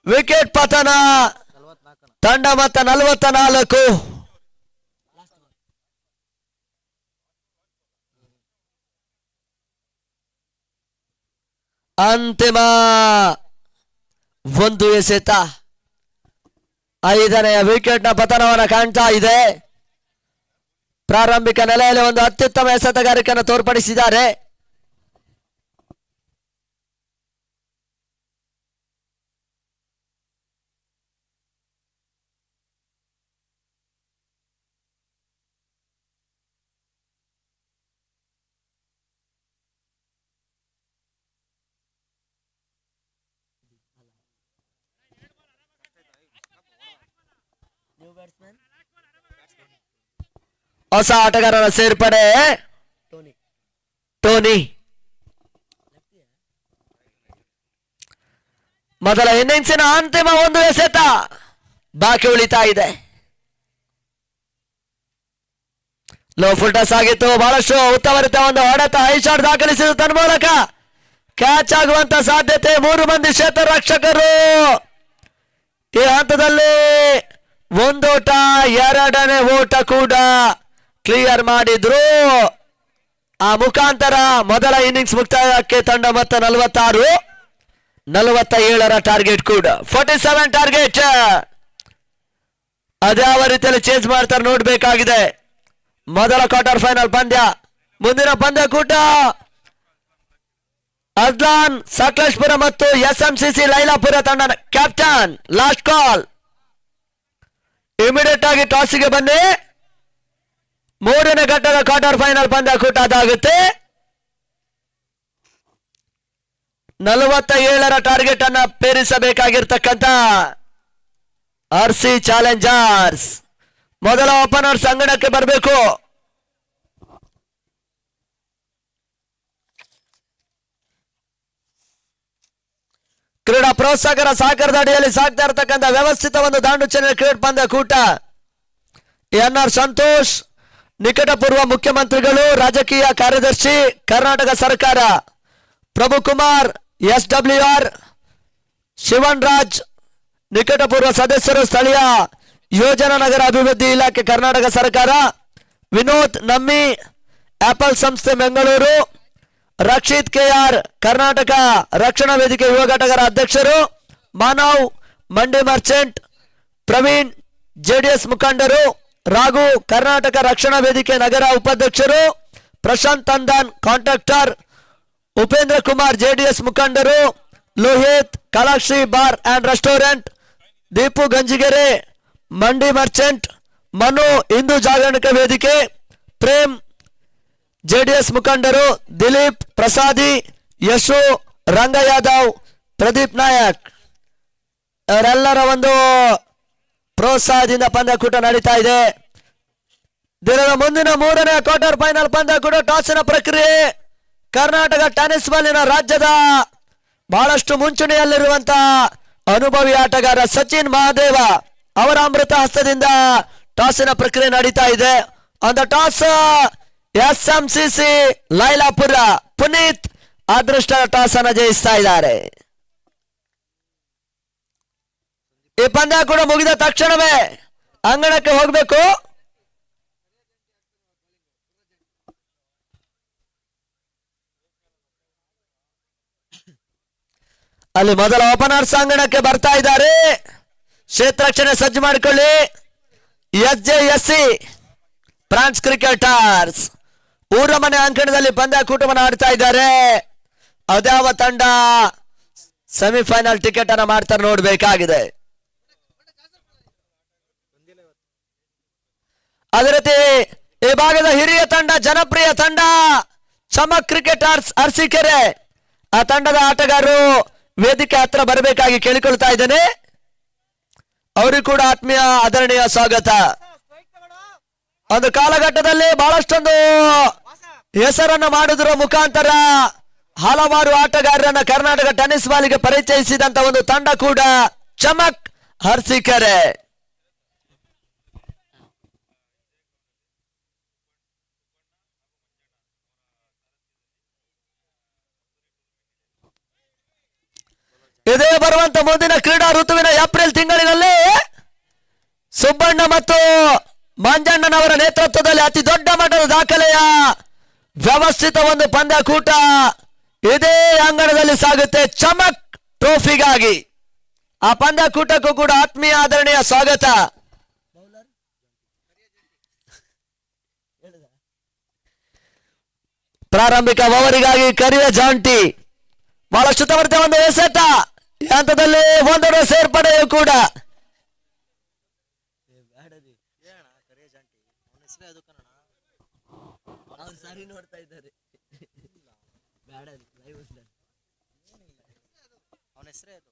ವಿಕೆಟ್ ಪತನ, ತಂಡ ಮೊತ್ತ 44. ಅಂತಿಮ 1 ಎಸೆತ 5ನೆಯ ವಿಕೆಟ್ ನ ಪತನವನ್ನು ಕಾಣ್ತಾ ಇದೆ. ಪ್ರಾರಂಭಿಕ ನೆಲೆಯಲ್ಲಿ ಒಂದು ಅತ್ಯುತ್ತಮ ಎಸೆತಗಾರಿಕೆಯನ್ನು ತೋರ್ಪಡಿಸಿದ್ದಾರೆ. ಹೊಸ ಆಟಗಾರರ ಸೇರ್ಪಡೆ ಟೋನಿ. ಮೊದಲ ಇನ್ನಿಂಗ್ಸಿನ ಅಂತಿಮ 1 ಎಸೆತ ಬಾಕಿ ಉಳಿತಾ ಇದೆ. ಲೋ ಫುಲ್ ಟಾಸ್ ಆಗಿತ್ತು, ಬಹಳಷ್ಟು ಉತ್ತಮರಿತ ಒಂದು ಹೊಡೆತ, ಹೈ ಶಾಟ್ ದಾಖಲಿಸಿದ ತನ್ಮೂಲಕ ಕ್ಯಾಚ್ ಆಗುವಂತ ಸಾಧ್ಯತೆ. 3 ಮಂದಿ ಕ್ಷೇತ್ರ ರಕ್ಷಕರು ಈ ಹಂತದಲ್ಲಿ 1 ಓಟ, 2ನೇ ಓಟ ಕೂಡ ಕ್ಲಿಯರ್ ಮಾಡಿದ್ರು. ಆ ಮುಖಾಂತರ ಮೊದಲ ಇನ್ನಿಂಗ್ಸ್ ಮುಕ್ತಾಯಕ್ಕೆ ತಂಡ ಮೊತ್ತ 46, 47ರ ಟಾರ್ಗೆಟ್ ಕೂಡ 47 ಟಾರ್ಗೆಟ್. ಅದ್ಯಾವ ರೀತಿಯಲ್ಲಿ ಚೇಂಜ್ ಮಾಡ್ತಾರೆ ನೋಡ್ಬೇಕಾಗಿದೆ. ಮೊದಲ ಕ್ವಾರ್ಟರ್ ಫೈನಲ್ ಪಂದ್ಯ. ಮುಂದಿನ ಪಂದ್ಯಕೂಟ ಅಜ್ಲಾನ್ ಸಕಲೇಶ್ಪುರ ಮತ್ತು ಎಸ್ಎಂಸಿಸಿ ಲೈಲಾಪುರ ತಂಡ. ಕ್ಯಾಪ್ಟನ್ ಲಾಸ್ಟ್ ಕಾಲ್, ಇಮಿಡಿಯೇಟ್ ಆಗಿ ಟಾಸಿಗೆ ಬನ್ನಿ. 3ನೇ ಘಟ್ಟದ ಕ್ವಾರ್ಟರ್ ಫೈನಲ್ ಪಂದ್ಯಕೂಟ ಅದಾಗುತ್ತೆ. 47ರ ಟಾರ್ಗೆಟ್ ಅನ್ನ ಪೇರಿಸಬೇಕಾಗಿರ್ತಕ್ಕಂಥ ಆರ್ಸಿ ಚಾಲೆಂಜರ್ಸ್ ಮೊದಲ ಓಪನರ್ ಸಂಗಡಕ್ಕೆ ಬರಬೇಕು. ಕ್ರೀಡಾ ಪ್ರೋತ್ಸಾಹಕರ ಸಹಕಾರದ ಅಡಿಯಲ್ಲಿ ಸಾಗ್ತಾ ಇರತಕ್ಕಂಥ ವ್ಯವಸ್ಥಿತ ಒಂದು ದಾಂಡು ಚೆನ್ನ ಕ್ರಿಕೆಟ್ ಪಂದ್ಯಕೂಟ. ಎನ್ಆರ್ ಸಂತೋಷ್ ನಿಕಟಪೂರ್ವ ಮುಖ್ಯಮಂತ್ರಿಗಳು, ರಾಜಕೀಯ ಕಾರ್ಯದರ್ಶಿ, ಕರ್ನಾಟಕ ಸರ್ಕಾರ. ಪ್ರಭುಕುಮಾರ್ ಎಸ್ಡಬ್ಲ್ಯೂಆರ್, ಶಿವನ್ ರಾಜ್ ನಿಕಟಪೂರ್ವ ಸದಸ್ಯರು, ಸ್ಥಳೀಯ ಯೋಜನಾ ನಗರ ಅಭಿವೃದ್ಧಿ ಇಲಾಖೆ ಕರ್ನಾಟಕ ಸರ್ಕಾರ. ವಿನೋದ್ ನಮ್ಮಿ ಆಪಲ್ ಸಂಸ್ಥೆ ಬೆಂಗಳೂರು. ರಕ್ಷಿತ್ ಕೆಆರ್ ಕರ್ನಾಟಕ ರಕ್ಷಣಾ ವೇದಿಕೆ ಯುವ ಘಟಕರ ಅಧ್ಯಕ್ಷರು. ಮಾನವ್ ಮಂಡಿ ಮರ್ಚೆಂಟ್. ಪ್ರವೀಣ್ ಜೆಡಿಎಸ್ ಮುಖಂಡರು. ರಾಘು ಕರ್ನಾಟಕ ರಕ್ಷಣಾ ವೇದಿಕೆ ನಗರ ಉಪಾಧ್ಯಕ್ಷರು. ಪ್ರಶಾಂತ್ ತಂದನ್ ಕಾಂಟ್ರಾಕ್ಟರ್. ಉಪೇಂದ್ರ ಕುಮಾರ್ ಜೆಡಿಎಸ್ ಮುಖಂಡರು. Lohith Kalashree bar and restaurant. Deepu Ganjigere mandi merchant. Manu Hindu ಜಾಗರಣಿಕ ವೇದಿಕೆ. ಪ್ರೇಮ್ ಜೆಡಿಎಸ್ ಮುಖಂಡರು. ದಿಲೀಪ್ ಪ್ರಸಾದಿ, ಯಶು, ರಂಗ ಯಾದವ್, ಪ್ರದೀಪ್ ನಾಯಕ್ ಅವರೆಲ್ಲರ ಒಂದು ಪ್ರೋತ್ಸಾಹದಿಂದ ಪಂದ್ಯಕೂಟ ನಡೀತಾ ಇದೆ. ದಿನದ ಮುಂದಿನ 3ನೇ ಕ್ವಾರ್ಟರ್ ಫೈನಲ್ ಪಂದ್ಯಕೂಟ ಟಾಸಿನ ಪ್ರಕ್ರಿಯೆ. ಕರ್ನಾಟಕ ಟೆನ್ನಿಸ್ ಬಾಲಿನ ರಾಜ್ಯದ ಬಹಳಷ್ಟು ಮುಂಚೂಣಿಯಲ್ಲಿರುವಂತಹ ಅನುಭವಿ ಆಟಗಾರ ಸಚಿನ್ ಮಹಾದೇವ ಅವರ ಅಮೃತ ಹಸ್ತದಿಂದ ಟಾಸಿನ ಪ್ರಕ್ರಿಯೆ ನಡೀತಾ ಇದೆ. ಆನ್ ದ ಟಾಸ್ ಎಸ್ಎಂಸಿಸಿ ಲೈಲಾಪುರ ಪುನೀತ್ ಅದೃಷ್ಟ ಟಾಸ್ ಅನ್ನು ಜಯಿಸ್ತಾ ಇದ್ದಾರೆ. ಈ ಪಂದ್ಯ ಕೂಡ ಮುಗಿದ ತಕ್ಷಣವೇ ಅಂಗಣಕ್ಕೆ ಹೋಗಬೇಕು. ಅಲ್ಲಿ ಮೊದಲ ಓಪನರ್ಸ್ ಅಂಗಣಕ್ಕೆ ಬರ್ತಾ ಇದ್ದಾರೆ. ಕ್ಷೇತ್ರ ರಕ್ಷಣೆ ಸಜ್ಜು ಮಾಡಿಕೊಳ್ಳಿ. SJSC ಫ್ರಾನ್ಸ್ ಕ್ರಿಕೆಟರ್ಸ್ ಊರ ಮನೆ ಅಂಕಣದಲ್ಲಿ ಪಂದ್ಯಾಕೂಟವನ್ನು ಆಡ್ತಾ ಇದ್ದಾರೆ. ಅದ್ಯಾವ ತಂಡ ಸೆಮಿಫೈನಲ್ ಟಿಕೆಟ್ ಅನ್ನ ಮಾಡ್ತಾರೆ ನೋಡ್ಬೇಕಾಗಿದೆ. ಅದೇ ರೀತಿ ಈ ಭಾಗದ ಹಿರಿಯ ತಂಡ, ಜನಪ್ರಿಯ ತಂಡ ಚಮಕ್ ಕ್ರಿಕೆಟರ್ಸ್ ಅರಸೀಕೆರೆ. ಆ ತಂಡದ ಆಟಗಾರರು ವೇದಿಕೆ ಹತ್ರ ಬರಬೇಕಾಗಿ ಕೇಳಿಕೊಳ್ತಾ ಇದ್ದೇನೆ. ಅವರಿಗೂ ಕೂಡ ಆತ್ಮೀಯ ಆದರಣೀಯ ಸ್ವಾಗತ. ಒಂದು ಕಾಲಘಟ್ಟದಲ್ಲಿ ಬಹಳಷ್ಟೊಂದು ಹೆಸರನ್ನು ಮಾಡುವುದರ ಮುಖಾಂತರ ಹಲವಾರು ಆಟಗಾರರನ್ನ ಕರ್ನಾಟಕ ಟೆನ್ನಿಸ್ ಬಾಲಿಗೆ ಪರಿಚಯಿಸಿದಂತ ಒಂದು ತಂಡ ಕೂಡ ಚಮಕ್ ಅರಸೀಕೆರೆ. ಇದೇ ಬರುವಂತ ಮುಂದಿನ ಕ್ರೀಡಾ ಋತುವಿನ ಏಪ್ರಿಲ್ ತಿಂಗಳಿನಲ್ಲಿ ಸುಬ್ಬಣ್ಣ ಮತ್ತು ಮಂಜಣ್ಣನವರ ನೇತೃತ್ವದಲ್ಲಿ ಅತಿ ದೊಡ್ಡ ಮಟ್ಟದ ದಾಖಲೆಯ ವ್ಯವಸ್ಥಿತ ಒಂದು ಪಂದ್ಯಾಕೂಟ ಇದೇ ಅಂಗಣದಲ್ಲಿ ಸಾಗುತ್ತೆ ಚಮಕ್ ಟ್ರೋಫಿಗಾಗಿ. ಆ ಪಂದ್ಯಾಕೂಟಕ್ಕೂ ಕೂಡ ಆತ್ಮೀಯ ಆದರಣೀಯ ಸ್ವಾಗತ. ಪ್ರಾರಂಭಿಕ ಓವರಿಗಾಗಿ ಕರಿಯ ಜಾಂಟಿ ಬಹಳಷ್ಟು ತವರ್ತೆ ಒಂದು ಎಸೆತ, ಈ ಹಂತದಲ್ಲಿ ಒಂದೊಂದು ಸೇರ್ಪಡೆಯೂ ಕೂಡ ನೋಡ್ತಾ ಇದ್ದಾರೆ. ಅವನ ಹೆಸರೇ ಅದು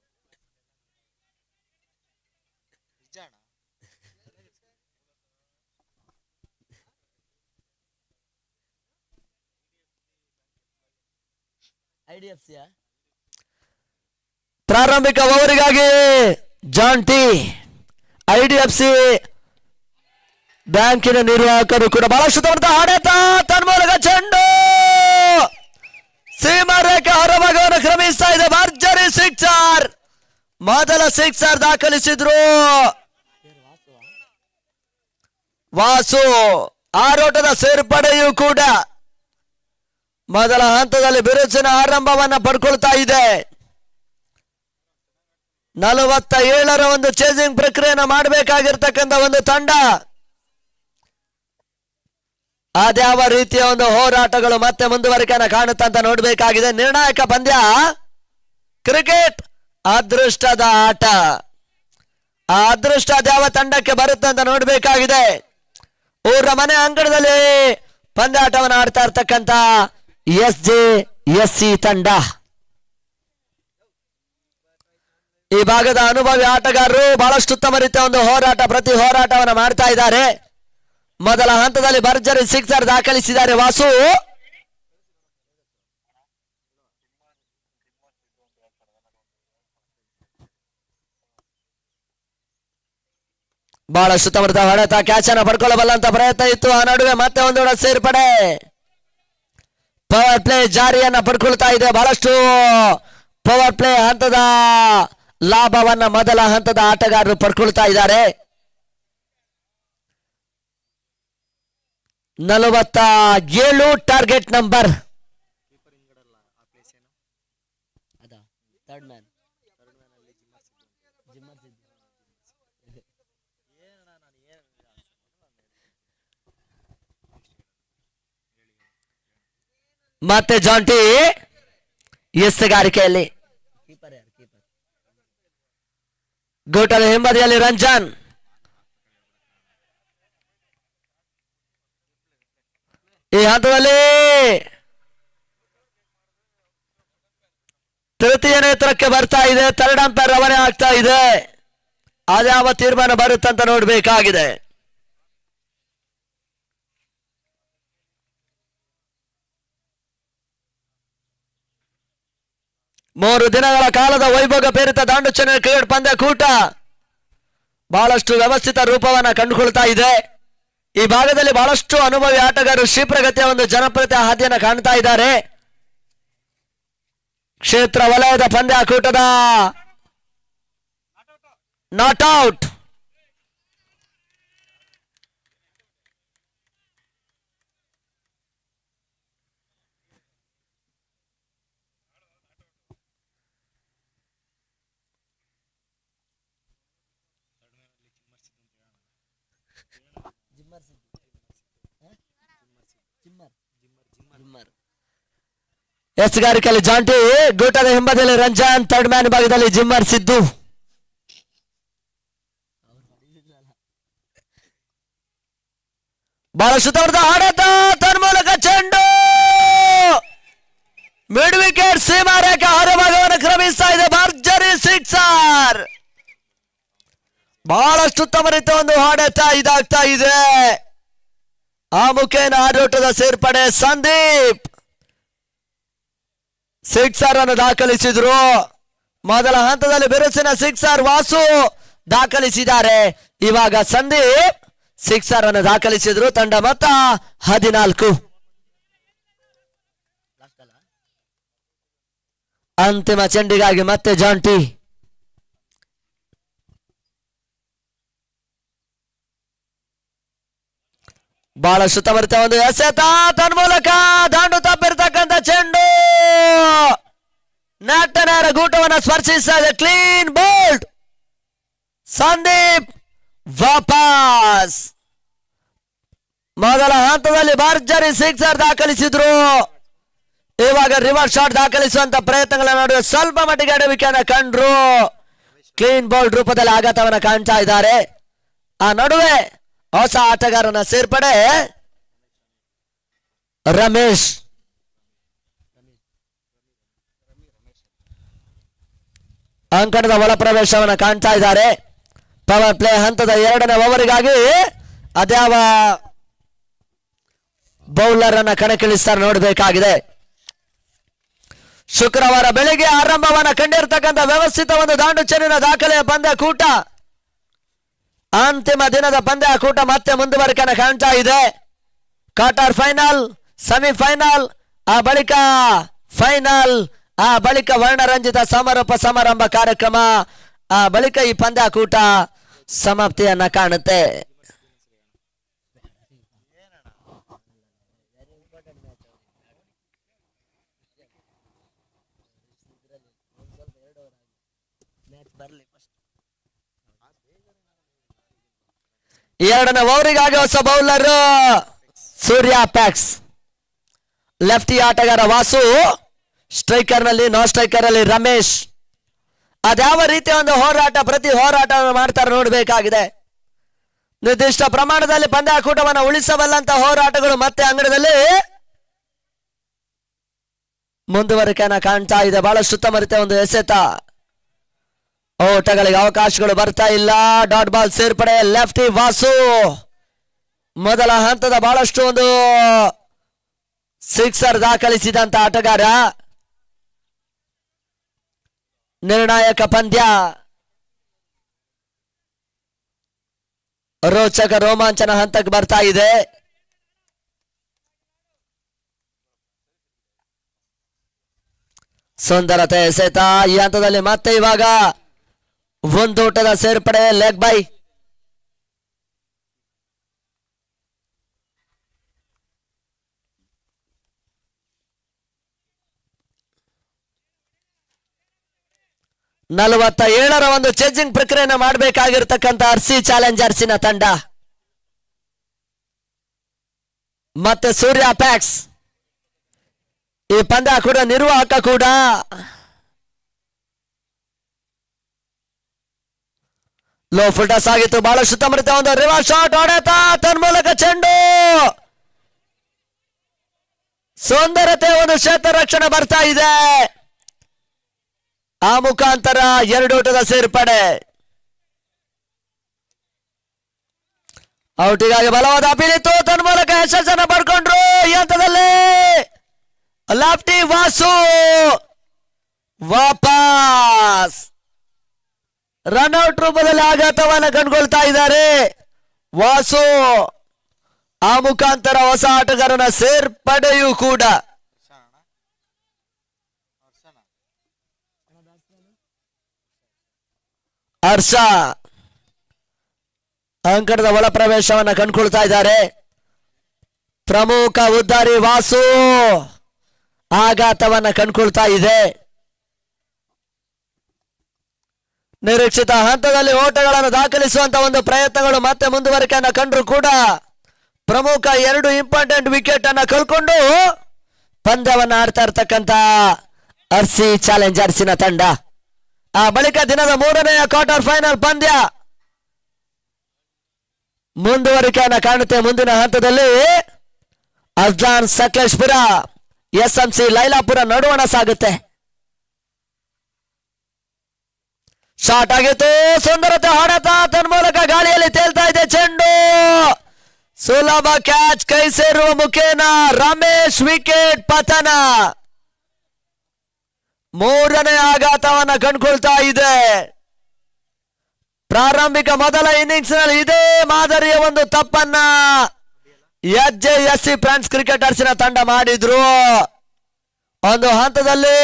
IDFC. ಪ್ರಾರಂಭಿಕ ಓವರಿಗಾಗಿ ಜಾಂಟಿ IDFC ಬ್ಯಾಂಕಿನ ನಿರ್ವಾಹಕರು ಕೂಡ ಬಹಳಷ್ಟು ತವರ್ತ ಆಡತ ತನ್ಮೂಲಕ ಚೆಂಡು ಸೀಮಾ ರೇಖೆ ಹೊರಭಾಗವನ್ನು ಕ್ರಮಿಸ್ತಾ ಇದೆ. ಭರ್ಜರಿ ಸಿಕ್ಸರ್, ಮೊದಲ ಸಿಕ್ಸರ್ ದಾಖಲಿಸಿದ್ರು ವಾಸು. ಆರೋಟದ ಸೇರ್ಪಡೆಯೂ ಕೂಡ ಮೊದಲ ಹಂತದಲ್ಲಿ ಬಿರುಸಿನ ಆರಂಭವನ್ನ ಪಡ್ಕೊಳ್ತಾ ಇದೆ. 47ರ ಒಂದು ಚೇಸಿಂಗ್ ಪ್ರಕ್ರಿಯೆಯನ್ನು ಮಾಡಬೇಕಾಗಿರ್ತಕ್ಕಂಥ ಒಂದು ತಂಡ ಅದ್ಯಾವ ರೀತಿಯ ಒಂದು ಹೋರಾಟಗಳು ಮತ್ತೆ ಮುಂದುವರಿಕೆಯನ್ನು ಕಾಣುತ್ತಂತ ನೋಡ್ಬೇಕಾಗಿದೆ. ನಿರ್ಣಾಯಕ ಪಂದ್ಯ, ಕ್ರಿಕೆಟ್ ಅದೃಷ್ಟದ ಆಟ. ಆ ಅದೃಷ್ಟ ಅದ್ಯಾವ ತಂಡಕ್ಕೆ ಬರುತ್ತೆ ಅಂತ ನೋಡ್ಬೇಕಾಗಿದೆ. ಊರ ಮನೆ ಅಂಗಣದಲ್ಲಿ ಪಂದ್ಯಾಟವನ್ನು ಆಡ್ತಾ ಇರ್ತಕ್ಕಂಥ SJSC ತಂಡ. ಈ ಭಾಗದ ಅನುಭವಿ ಆಟಗಾರರು ಬಹಳಷ್ಟು ಉತ್ತಮ ರೀತಿಯ ಒಂದು ಹೋರಾಟ, ಪ್ರತಿ ಹೋರಾಟವನ್ನು ಮಾಡ್ತಾ ಇದ್ದಾರೆ. ಮೊದಲ ಹಂತದಲ್ಲಿ ಭರ್ಜರಿ ಸಿಕ್ಸರ್ ದಾಖಲಿಸಿದ್ದಾರೆ ವಾಸು. ಬಹಳಷ್ಟು ತಮರ್ತ ಹೊಡೆತ, ಕ್ಯಾಚ್ ಅನ್ನು ಪಡ್ಕೊಳ್ಳಬಲ್ಲಂತ ಪ್ರಯತ್ನ ಇತ್ತು. ಆ ನಡುವೆ ಮತ್ತೆ ಒಂದು ಸೇರ್ಪಡೆ, ಪವರ್ ಪ್ಲೇ ಜಾರಿಯನ್ನ ಪಡ್ಕೊಳ್ತಾ ಇದೆ. ಬಹಳಷ್ಟು ಪವರ್ ಪ್ಲೇ ಹಂತದ ಲಾಭವನ್ನ ಮೊದಲ ಹಂತದ ಆಟಗಾರರು ಪಡ್ಕೊಳ್ತಾ ಇದ್ದಾರೆ. 47 ಟಾರ್ಗೆಟ್ ನಂಬರ್. ಮತ್ತೆ ಜಾಂಟಿ ಎಸೆಗಾರಿಕೆಯಲ್ಲಿ ಗೋಟದ ಹಿಂಬದಿಯಲ್ಲಿ ರಂಜನ್. ಈ ಹಂತದಲ್ಲಿ ತೃತೀಯ ನೇತ್ರಕ್ಕೆ ಬರ್ತಾ ಇದೆ. ಥರ್ಡ್ ಅಂಪೈರ್ ರವಾನೆ ಆಗ್ತಾ ಇದೆ. ಅದ್ಯಾವ ತೀರ್ಮಾನ ಬರುತ್ತಂತ ನೋಡ್ಬೇಕಾಗಿದೆ. ಮೂರು ದಿನಗಳ ಕಾಲದ ವೈಭೋಗ ಪೇರಿತ ದಾಂಡು ಚೆನ್ನೈ ಕ್ರಿಕೆಟ್ ಪಂದ್ಯಕೂಟ ಬಹಳಷ್ಟು ವ್ಯವಸ್ಥಿತ ರೂಪವನ್ನ ಕಂಡುಕೊಳ್ತಾ ಇದೆ. ಈ ಭಾಗದಲ್ಲಿ ಬಹಳಷ್ಟು ಅನುಭವಿ ಆಟಗಾರರು ಕ್ಷಿಪ್ರಗತಿಯ ಒಂದು ಜನಪ್ರಿಯತೆ ಹಾದಿಯನ್ನು ಕಾಣ್ತಾ ಇದ್ದಾರೆ. ಕ್ಷೇತ್ರ ವಲಯದ ಪಂದ್ಯಕೂಟದ ನಾಟ್ ಔಟ್. ಎಸ್ಗಾರಿಕೆಯಲ್ಲಿ ಜಾಂಟಿ, ಗೂಟದ ಹಿಂಬದಿಯಲ್ಲಿ ರಂಜಾನ್, ಥರ್ಡ್ ಮ್ಯಾನ್ ಭಾಗದಲ್ಲಿ ಜಿಮ್ಮರ್ ಸಿದ್ದು. ಬಹಳ ಸುತ್ತವರದ ಆಡತ ತನ್ಮೂಲಕ ಚೆಂಡು ಮಿಡ್ ವಿಕೆಟ್ ಸೀಮಾರೇಖೆ ಹೊರಭಾಗವನ್ನು ಕ್ರಮಿಸ್ತಾ ಇದೆ. ಭರ್ಜರಿ ಸಿಕ್ಸರ್, ಬಹಳಷ್ಟು ಉತ್ತಮ ರೀತಿಯ ಒಂದು ಹೊಡೆತ ಇದಾಗ್ತಾ ಇದೆ. ಆ ಮುಖೇನ ಆಡೋಟದ ಸೇರ್ಪಡೆ ಸಂದೀಪ್ ಸಿಕ್ಸರ್ ಅನ್ನು ದಾಖಲಿಸಿದ್ರು. ಮೊದಲ ಹಂತದಲ್ಲಿ ಬಿರುಸಿನ ಸಿಕ್ಸರ್ ವಾಸು ದಾಖಲಿಸಿದ್ದಾರೆ. ಇವಾಗ ಸಂದೀಪ್ ಸಿಕ್ಸರ್ ಅನ್ನು ದಾಖಲಿಸಿದ್ರು. ತಂಡ ಮೊತ್ತ 14. ಅಂತಿಮ ಚೆಂಡಿಗಾಗಿ ಮತ್ತೆ ಜಾಂಟಿ. ಬಹಳ ಸುತ್ತಮರಿತ ಒಂದು ಎಸೆತ, ತನ್ಮೂಲಕ ದಾಂಡು ತಪ್ಪಿರ್ತಕ್ಕಂಥ ಚೆಂಡು ನಾಟನೇರ ಗೂಟವನ್ನು ಸ್ಪರ್ಶಿಸ್ತಾ ಇದೆ. Clean bold. ಸಂದೀಪ್ ವಾಪಸ್. ಮೊದಲ ಹಂತದಲ್ಲಿ ಭರ್ಜರಿ ಸಿಕ್ಸರ್ ದಾಖಲಿಸಿದ್ರು. ಇವಾಗ ರಿವರ್ಸ್ ಶಾಟ್ ದಾಖಲಿಸುವಂತ ಪ್ರಯತ್ನಗಳ ನಡುವೆ ಸ್ವಲ್ಪ ಮಟ್ಟಿಗೆ ಎಡವಿಕೆಯನ್ನು ಕಂಡ್ರು. ಕ್ಲೀನ್ ಬೋಲ್ಡ್ ರೂಪದಲ್ಲಿ ಆಘಾತವನ್ನು ಕಾಣ್ತಾ ಇದ್ದಾರೆ. ಆ ನಡುವೆ ಹೊಸ ಆಟಗಾರನ ಸೇರ್ಪಡೆ ರಮೇಶ್. ಅಂಕಣದ ಒಳ ಪ್ರವೇಶವನ್ನು ಕಾಣ್ತಾ ಇದ್ದಾರೆ. ಪವರ್ ಪ್ಲೇ ಹಂತದ 2ನೇ ಓವರಿಗಾಗಿ ಅದ್ಯಾವ ಬೌಲರ್ ಅನ್ನ ಕಣಕ್ಕಿಳಿಸ್ತಾರೆ ನೋಡಬೇಕಾಗಿದೆ. ಶುಕ್ರವಾರ ಬೆಳಿಗ್ಗೆ ಆರಂಭವನ್ನ ಕಂಡಿರ್ತಕ್ಕಂಥ ವ್ಯವಸ್ಥಿತ ಒಂದು ದಾಂಡು ಚೆಂಡಿನ ದಾಖಲೆಯ ಪಂದ್ಯಕೂಟ, ಅಂತಿಮ ದಿನದ ಪಂದ್ಯಕೂಟ ಮತ್ತೆ ಮುಂದುವರಿಕೆಯನ್ನು ಕಾಣ್ತಾ ಇದೆ. ಕ್ವಾರ್ಟರ್ ಫೈನಲ್, ಸೆಮಿಫೈನಲ್, ಆ ಬಳಿಕ ಫೈನಲ್, ಆ ಬಳಿಕ ವರ್ಣರಂಜಿತ ಸಮಾರಂಭ ಕಾರ್ಯಕ್ರಮ, ಆ ಬಳಿಕ ಈ ಪಂದ್ಯಕೂಟ ಸಮಾಪ್ತಿಯನ್ನ ಕಾಣುತ್ತೆ. ಎರಡನೇ ಓವರಿಗಾಗಿ ಹೊಸ ಬೌಲರ್ ಸೂರ್ಯ ಪ್ಯಾಕ್ಸ್, ಲೆಫ್ಟಿ ಆಟಗಾರ ವಾಸು, ಸ್ಟ್ರೈಕರ್ ನಲ್ಲಿ ನಾನ್ ಸ್ಟ್ರೈಕರ್ ಅಲ್ಲಿ ರಮೇಶ್. ಅದ್ಯಾವ ರೀತಿಯ ಒಂದು ಹೋರಾಟ, ಪ್ರತಿ ಹೋರಾಟ ಮಾಡ್ತಾರೆ ನೋಡಬೇಕಾಗಿದೆ. ನಿರ್ದಿಷ್ಟ ಪ್ರಮಾಣದಲ್ಲಿ ಪಂದ್ಯಕೂಟವನ್ನು ಉಳಿಸಬಲ್ಲಂತ ಹೋರಾಟಗಳು ಮತ್ತೆ ಅಂಗಡದಲ್ಲಿ ಮುಂದುವರಿಕೆಯನ್ನು ಕಾಣ್ತಾ ಇದೆ. ಬಹಳಷ್ಟು ಉತ್ತಮ ರೀತಿಯ ಒಂದು ಎಸೆತ, ಓಟಗಳಿಗೆ ಅವಕಾಶಗಳು ಬರ್ತಾ ಇಲ್ಲ. ಡಾಟ್ ಬಾಲ್ ಸೇರ್ಪಡೆ ಲೆಫ್ಟಿ ವಾಸು. ಮೊದಲ ಹಂತದ ಬಹಳಷ್ಟು ಒಂದು ಸಿಕ್ಸರ್ ದಾಖಲಿಸಿದಂತ ಆಟಗಾರ. ನಿರ್ಣಾಯಕ ಪಂದ್ಯ, ರೋಚಕ ರೋಮಾಂಚನ ಹಂತಕ್ಕೆ ಬರ್ತಾ ಇದೆ. ಸುಂದರತೆ ಎಸೆತ. ಈ ಹಂತದಲ್ಲಿ ಮತ್ತೆ ಇವಾಗ ಒಂದೋಟದ ಸೇರ್ಪಡೆ ಲೆಗ್ ಬೈ. ನಲವತ್ತ 7ರ ಒಂದು ಚೇಂಜಿಂಗ್ ಪ್ರಕ್ರಿಯೆಯನ್ನು ಮಾಡಬೇಕಾಗಿರ್ತಕ್ಕಂಥ ಆರ್ಸಿ ಚಾಲೆಂಜರ್ಸಿನ ತಂಡ. ಮತ್ತೆ ಸೂರ್ಯ ಪ್ಯಾಕ್ಸ್ ಈ ಪಂದ್ಯ ಕೂಡ ನಿರ್ವಾಹಕ ಕೂಡ. ಲೋ ಫುಲ್ ಟಾಸ್ ಆಗಿತ್ತು. ಬಹಳ ಸುತ್ತಮುತ್ತ ಒಂದು ರಿವರ್ಸ್ ಶಾಟ್ ಹೊಡೆತ, ತನ್ಮೂಲಕ ಚೆಂಡು, ಸುಂದರತೆ ಒಂದು ಕ್ಷೇತ್ರ ರಕ್ಷಣೆ ಬರ್ತಾ ಇದೆ. ಆ ಮುಖಾಂತರ 2 ಓಟದ ಸೇರ್ಪಡೆ. ಔಟಿಗಾಗಿ ಬಲವಾದ ಅಪೀಲಿತ್ತು, ತನ್ಮೂಲಕ ಯಶಸ್ಸನ್ನು ಪಡ್ಕೊಂಡ್ರು. ಈ ಹಂತದಲ್ಲಿ ಲೆಫ್ಟಿ ವಾಸು ವಾಪಸ್ ರನ್ಔಟ್ ರೂಪದಲ್ಲಿ ಆಘಾತವನ್ನು ಕಂಡುಕೊಳ್ತಾ ಇದ್ದಾರೆ ವಾಸು. ಆ ಮುಖಾಂತರ ಹೊಸ ಆಟಗಾರನ ಸೇರ್ಪಡೆಯೂ ಕೂಡ. ಹರ್ಷ ಅಂಕಣದ ಒಳ ಪ್ರವೇಶವನ್ನ ಕಂಡುಕೊಳ್ತಾ ಇದ್ದಾರೆ. ಪ್ರಮುಖ ಉದ್ದಾರಿ ವಾಸು ಆಘಾತವನ್ನ ಕಂಡುಕೊಳ್ತಾ ಇದೆ. ನಿರೀಕ್ಷಿತ ಹಂತದಲ್ಲಿ ಓಟಗಳನ್ನು ದಾಖಲಿಸುವಂತ ಒಂದು ಪ್ರಯತ್ನಗಳು ಮತ್ತೆ ಮುಂದುವರಿಕೆಯನ್ನು ಕಂಡ್ರು ಕೂಡ ಪ್ರಮುಖ 2 ಇಂಪಾರ್ಟೆಂಟ್ ವಿಕೆಟ್ ಅನ್ನ ಕಳ್ಕೊಂಡು ಪಂದ್ಯವನ್ನ ಆಡ್ತಾ ಇರ್ತಕ್ಕಂತ ಆರ್ಸಿ ಚಾಲೆಂಜರ್ಸಿನ ತಂಡ. ಆ ಬಳಿಕ ದಿನದ 3ನೇ ಕ್ವಾರ್ಟರ್ ಫೈನಲ್ ಪಂದ್ಯ ಮುಂದುವರಿಕೆಯನ್ನ ಕಾಣುತ್ತೆ. ಮುಂದಿನ ಹಂತದಲ್ಲಿ ಅಜ್ಲಾನ್ ಸಕಲೇಶ್ಪುರ SMC ಲೈಲಾಪುರ ನಡುವಣ ಸಾಗುತ್ತೆ. ಶಾಟ್ ಆಗಿತ್ತು, ಸುಂದರತೆ ಹೊಡೆತ, ತನ್ಮೂಲಕ ಗಾಳಿಯಲ್ಲಿ ತೇಲ್ತಾ ಇದೆ ಚೆಂಡು. ಸುಲಭ ಕ್ಯಾಚ್ ಕೈ ಸೇರುವ ಮುಖೇನ ರಮೇಶ್ ವಿಕೆಟ್ ಪತನ. 3ನೇ ಆಘಾತವನ್ನ ಕಂಡುಕೊಳ್ತಾ ಇದೆ. ಪ್ರಾರಂಭಿಕ ಮೊದಲ ಇನ್ನಿಂಗ್ಸ್ ನಲ್ಲಿ ಇದೇ ಮಾದರಿಯ ಒಂದು ತಪ್ಪನ್ನ SC ಫ್ರಾನ್ಸ್ ಕ್ರಿಕೆಟರ್ಸಿನ ತಂಡ ಮಾಡಿದ್ರು. ಒಂದು ಹಂತದಲ್ಲಿ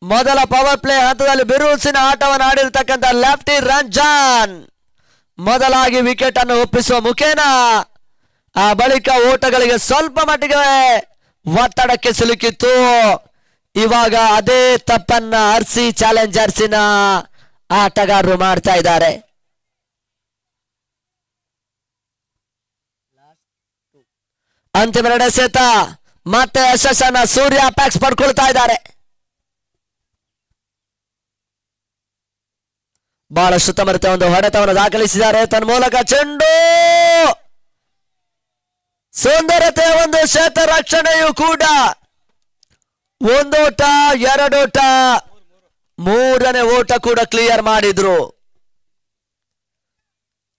ಮೊದಲ ಪವರ್ ಪ್ಲೇ ಹಂತದಲ್ಲಿ ಬಿರುಸಿನ ಆಟವನ್ನು ಆಡಿರ್ತಕ್ಕಂಥ ಲೆಫ್ಟಿ ರಂಜಾನ್ ಮೊದಲಾಗಿ ವಿಕೆಟ್ ಅನ್ನು ಒಪ್ಪಿಸುವ ಮುಖೇನ ಆ ಬಳಿಕ ಓಟಗಳಿಗೆ ಸ್ವಲ್ಪ ಮಟ್ಟಿಗೆ ಒತ್ತಡಕ್ಕೆ ಸಿಲುಕಿತ್ತು. ಇವಾಗ ಅದೇ ತಪ್ಪನ್ನ ಆರ್ಸಿ ಚಾಲೆಂಜರ್ಸಿನ ಆಟಗಾರರು ಮಾಡ್ತಾ ಇದ್ದಾರೆ. ಅಂತಿಮ 2 ಎಸೆತ ಮತ್ತೆ ಯಶಸ್ಸನ್ನ ಸೂರ್ಯ ಅಪ್ಯಾಕ್ಸ್ ಪಡ್ಕೊಳ್ತಾ ಇದ್ದಾರೆ. ಬಹಳ ಸುತ್ತಮುತ್ತ ಒಂದು ಹೊಡೆತವನ್ನು ದಾಖಲಿಸಿದ್ದಾರೆ. ತನ್ಮೂಲಕ ಚೆಂಡು, ಸುಂದರತೆಯ ಒಂದು ಶತ ರಕ್ಷಣೆಯೂ ಕೂಡ. 1 ಓಟ, 2 ಓಟ, 3ನೇ ಓಟ ಕೂಡ ಕ್ಲಿಯರ್ ಮಾಡಿದ್ರು.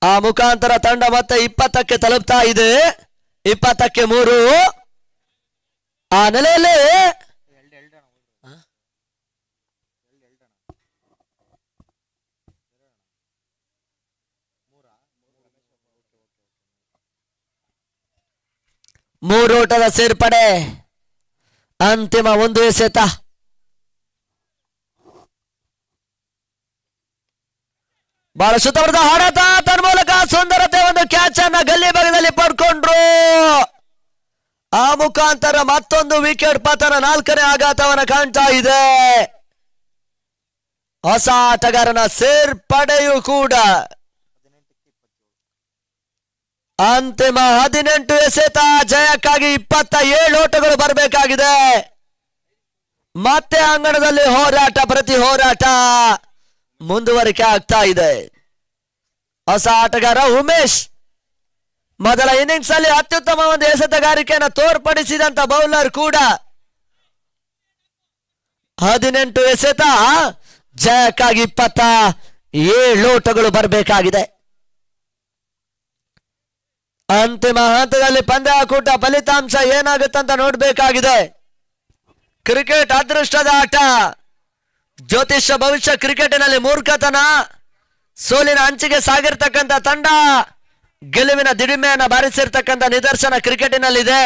ಆ ಮುಖಾಂತರ ತಂಡ ಮತ್ತೆ 20ಕ್ಕೆ ತಲುಪ್ತಾ ಇದೆ. 20ಕ್ಕೆ 3. ಆ ನೆಲೆಯಲ್ಲಿ ಮೂರು ಓಟದ ಸೇರ್ಪಡೆ. ಅಂತಿಮ 1 ಎಸೆತ. ಬಹಳ ಸುತ್ತಮುತ್ತ ಹೊಡೆತ, ತನ್ಮೂಲಕ ಸುಂದರತೆ ಒಂದು ಕ್ಯಾಚ್ ಅನ್ನ ಗಲ್ಲಿ ಭಾಗದಲ್ಲಿ ಪಡ್ಕೊಂಡ್ರು. ಆ ಮುಖಾಂತರ ಮತ್ತೊಂದು ವಿಕೆಟ್ ಪತನ. 4ನೇ ಆಘಾತವನ್ನ ಕಾಣ್ತಾ ಇದೆ. ಹೊಸ ಆಟಗಾರನ ಸೇರ್ಪಡೆಯೂ ಕೂಡ. ಅಂತಿಮ 18 ಎಸೆತ ಜಯಕ್ಕಾಗಿ 27 ಓಟಗಳು ಬರಬೇಕಾಗಿದೆ. ಮತ್ತೆ ಅಂಗಣದಲ್ಲಿ ಹೋರಾಟ, ಪ್ರತಿ ಹೋರಾಟ ಮುಂದುವರಿಕೆ ಆಗ್ತಾ ಇದೆ. ಹೊಸ ಆಟಗಾರ ಉಮೇಶ್ ಮೊದಲ ಇನ್ನಿಂಗ್ಸ್ ಅಲ್ಲಿ ಅತ್ಯುತ್ತಮ ಒಂದು ಎಸೆತಗಾರಿಕೆಯನ್ನು ತೋರ್ಪಡಿಸಿದಂತ ಬೌಲರ್ ಕೂಡ. 18 ಎಸೆತ ಜಯಕ್ಕಾಗಿ 27 ಓಟಗಳು ಬರಬೇಕಾಗಿದೆ. ಅಂತಿಮ ಹಂತದಲ್ಲಿ ಪಂದ್ಯಾಕೂಟ ಫಲಿತಾಂಶ ಏನಾಗುತ್ತಂತ ನೋಡ್ಬೇಕಾಗಿದೆ. ಕ್ರಿಕೆಟ್ ಅದೃಷ್ಟದ ಆಟ. ಜ್ಯೋತಿಷ್ಯ ಭವಿಷ್ಯ ಕ್ರಿಕೆಟಿನಲ್ಲಿ ಮೂರ್ಖತನ. ಸೋಲಿನ ಅಂಚಿಗೆ ಸಾಗಿರ್ತಕ್ಕಂಥ ತಂಡ ಗೆಲುವಿನ ದಿಡಿಮೆಯನ್ನ ಬಾರಿಸಿರ್ತಕ್ಕಂಥ ನಿದರ್ಶನ ಕ್ರಿಕೆಟಿನಲ್ಲಿದೆ.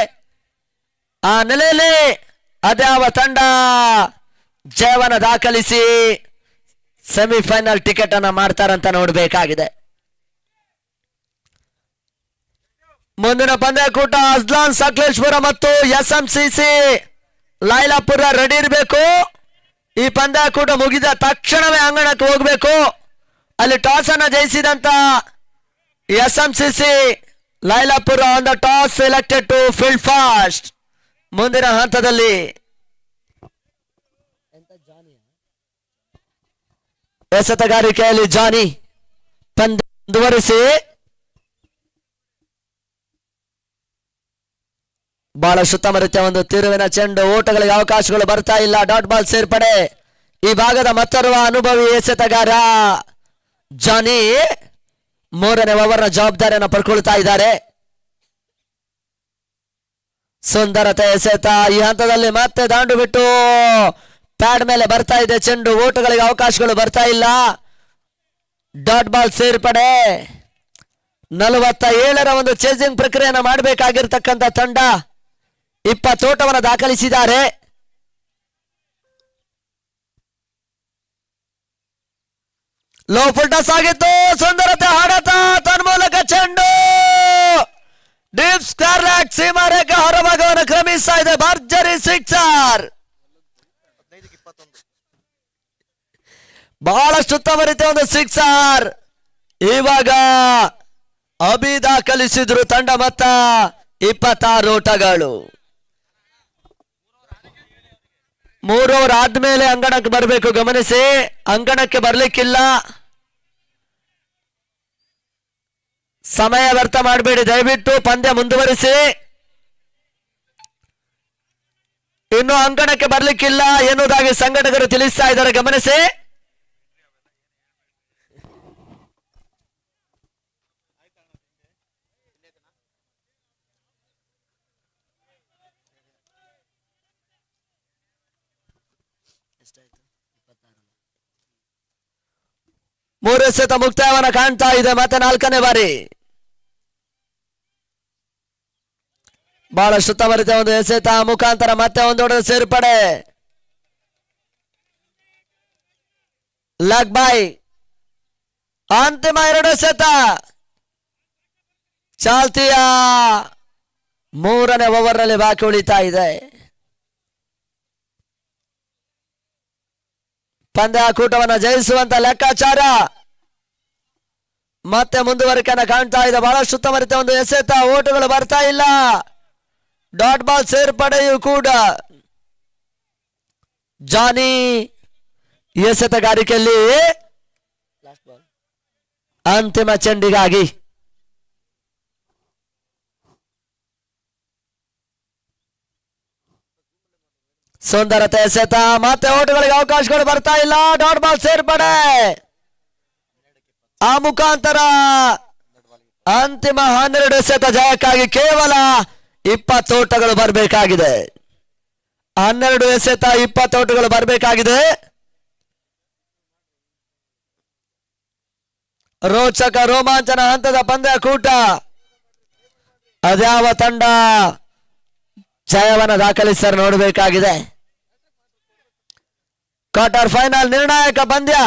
ಆ ನೆಲೆಯಲ್ಲಿ ಅದ್ಯಾವ ತಂಡ ಜಯವನ್ನ ದಾಖಲಿಸಿ ಸೆಮಿಫೈನಲ್ ಟಿಕೆಟ್ ಅನ್ನ ಮಾಡ್ತಾರಂತ ನೋಡ್ಬೇಕಾಗಿದೆ. ಮುಂದಿನ ಪಂದ್ಯಾಕೂಟ ಅಜ್ಲಾನ್ ಸಕಲೇಶ್ಪುರ ಮತ್ತು SMCC ಲೈಲಾಪುರ ರೆಡಿ ಇರಬೇಕು. ಈ ಪಂದ್ಯಾಕೂಟ ಮುಗಿದ ತಕ್ಷಣವೇ ಅಂಗಣಕ್ಕೆ ಹೋಗಬೇಕು. ಅಲ್ಲಿ ಟಾಸ್ ಅನ್ನ ಜಯಿಸಿದಂತ SMCC Lailapura on the toss selected to field fast. ಮುಂದಿನ ಹಂತದಲ್ಲಿ ಎಸೆತಗಾರಿಕೆಯಲ್ಲಿ ಜಾನಿ ಪಂದ್ಯ ಮುಂದುವರಿಸಿ ಬಹಳ ಸುತ್ತಮುತ್ತ ಒಂದು ತಿರುವಿನ ಚೆಂಡು. ಓಟಗಳಿಗೆ ಅವಕಾಶಗಳು ಬರ್ತಾ ಇಲ್ಲ. ಡಾಟ್ ಬಾಲ್ ಸೇರ್ಪಡೆ. ಈ ಭಾಗದ ಮತ್ತೋರ್ವ ಅನುಭವಿ ಎಸೆತಗಾರ ಜಾನಿ 3ನೇ ಓವರ್ನ ಜವಾಬ್ದಾರಿಯನ್ನು ಪಡ್ಕೊಳ್ತಾ ಇದ್ದಾರೆ. ಸುಂದರತೆ ಎಸೆತ. ಈ ಹಂತದಲ್ಲಿ ಮತ್ತೆ ದಾಂಡು ಬಿಟ್ಟು ಪ್ಯಾಡ್ ಮೇಲೆ ಬರ್ತಾ ಇದೆ ಚೆಂಡು. ಓಟಗಳಿಗೆ ಅವಕಾಶಗಳು ಬರ್ತಾ ಇಲ್ಲ. ಡಾಟ್ ಬಾಲ್ ಸೇರ್ಪಡೆ. 47ರ ಒಂದು ಚೇಸಿಂಗ್ ಪ್ರಕ್ರಿಯೆಯನ್ನು ಮಾಡಬೇಕಾಗಿರ್ತಕ್ಕಂಥ ತಂಡ 20 ಓಟವನ್ನು ದಾಖಲಿಸಿದ್ದಾರೆ. ಲೋ ಫುಲ್ ಟಾಸ್ ಆಗಿತ್ತು. ಸುಂದರತೆ ಹೊಡೆತ, ತನ್ಮೂಲಕ ಚೆಂಡು ಡೀಪ್ ಸ್ಕಾರ್ಲೆಟ್ ಸೀಮಾರೇಖೆ ಹೊರಭಾಗವನ್ನು ಕ್ರಮಿಸ್ತಾ ಇದೆ. ಭರ್ಜರಿ ಸಿಕ್ಸರ್. ಬಹಳಷ್ಟು ಉತ್ತಮ ರೀತಿಯ ಒಂದು ಸಿಕ್ಸರ್. ಇವಾಗ ಅಭಿ ದಾಖಲಿಸಿದ್ರು ತಂಡ ಮೊತ್ತ 26 ಓಟಗಳು. 3 ಓವರ್ ಆದ್ಮೇಲೆ ಅಂಗಣಕ್ಕೆ ಬರಬೇಕು, ಗಮನಿಸಿ. ಅಂಗಣಕ್ಕೆ ಬರ್ಲಿಕ್ಕಿಲ್ಲ, ಸಮಯ ವ್ಯರ್ಥ ಮಾಡಬೇಡಿ ದಯವಿಟ್ಟು, ಪಂದ್ಯ ಮುಂದುವರಿಸಿ. ಇನ್ನು ಅಂಗಣಕ್ಕೆ ಬರ್ಲಿಕ್ಕಿಲ್ಲ ಎನ್ನುವುದಾಗಿ ಸಂಘಟಕರು ತಿಳಿಸ್ತಾ ಇದ್ದಾರೆ, ಗಮನಿಸಿ. ಮೂರು ಎಸೆತ ಮುಕ್ತಾಯವನ್ನ ಕಾಣ್ತಾ ಇದೆ. ಮತ್ತೆ 4ನೇ ಬಾರಿ ಬಹಳಷ್ಟು ತವರಿತ ಒಂದು ಎಸೆತ ಮುಖಾಂತರ ಮತ್ತೆ ಒಂದು ಹೊಡೆದ ಸೇರ್ಪಡೆ. ಲಗ್ ಬಾಯ್. ಅಂತಿಮ 2 ಎಸೆತ ಚಾಲ್ತಿಯ 3ನೇ ಓವರ್ನಲ್ಲಿ ಬಾಕಿ ಉಳಿತಾ ಇದೆ. ಪಂದ್ಯಾಕೂಟವನ್ನು ಜಯಿಸುವಂತ ಲೆಕ್ಕಾಚಾರ ಮತ್ತೆ ಮುಂದುವರಿಕೆಯನ್ನು ಕಾಣ್ತಾ ಇದೆ. ಬಹಳಷ್ಟು ಉತ್ತಮರಿತ ಒಂದು ಎಸೆತ, ಓಟುಗಳು ಬರ್ತಾ ಇಲ್ಲ. ಡಾಟ್ ಬಾಲ್ ಸೇರ್ಪಡೆಯೂ ಕೂಡ ಜಾನಿ ಎಸೆತಗಾರಿಕೆಯಲ್ಲಿ ಅಂತಿಮ ಚೆಂಡಿಗಾಗಿ ಸುಂದರತೆ ಎಸೆತ, ಮತ್ತೆ ಓಟುಗಳಿಗೆ ಅವಕಾಶಗಳು ಬರ್ತಾ ಇಲ್ಲ. ಡಾಟ್ ಬಾಲ್ ಸೇರ್ಪಡೆ, ಆ ಮುಖಾಂತರ ಅಂತಿಮ 12 ಎಸೆತ ಜಯಕ್ಕಾಗಿ ಕೇವಲ 20 ಓಟಗಳು ಬರಬೇಕಾಗಿದೆ. 12 ಎಸೆತ 20 ಓಟಗಳು ಬರಬೇಕಾಗಿದೆ. ರೋಚಕ ರೋಮಾಂಚನ ಹಂತದ ಪಂದ್ಯಾಕೂಟ. ಅದ್ಯಾವ ತಂಡ ಜಯವನ್ನು ದಾಖಲಿಸಲು ನೋಡಬೇಕಾಗಿದೆ. ಕ್ವಾರ್ಟರ್ ಫೈನಲ್ ನಿರ್ಣಾಯಕ ಪಂದ್ಯ.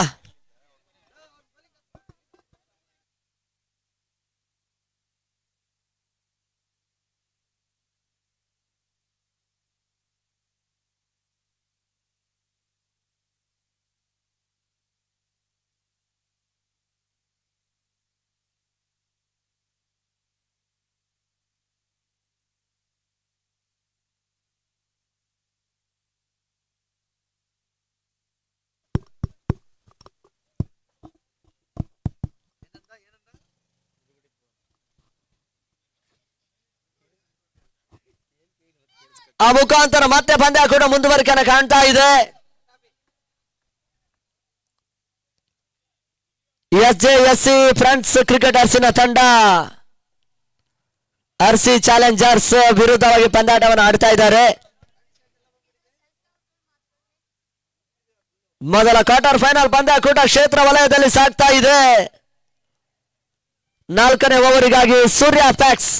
ಆ ಮುಖಾಂತರ ಮತ್ತೆ ಪಂದ್ಯ ಕೂಡ ಮುಂದುವರಿಕೆಯನ್ನು ಕಾಣ್ತಾ ಇದೆ. SJSC ಫ್ರೆಂಡ್ಸ್ ಕ್ರಿಕೆಟರ್ಸಿನ ತಂಡ RC ಚಾಲೆಂಜರ್ಸ್ ವಿರುದ್ಧವಾಗಿ ಪಂದ್ಯಾಟವನ್ನು ಆಡ್ತಾ ಇದ್ದಾರೆ. ಮೊದಲ ಕ್ವಾರ್ಟರ್ ಫೈನಲ್ ಪಂದ್ಯಾಕೂಟ ಕ್ಷೇತ್ರ ವಲಯದಲ್ಲಿ ಸಾಗ್ತಾ ಇದೆ. 4ನೇ ಓವರಿಗಾಗಿ ಸೂರ್ಯ ಪ್ಯಾಕ್ಸ್.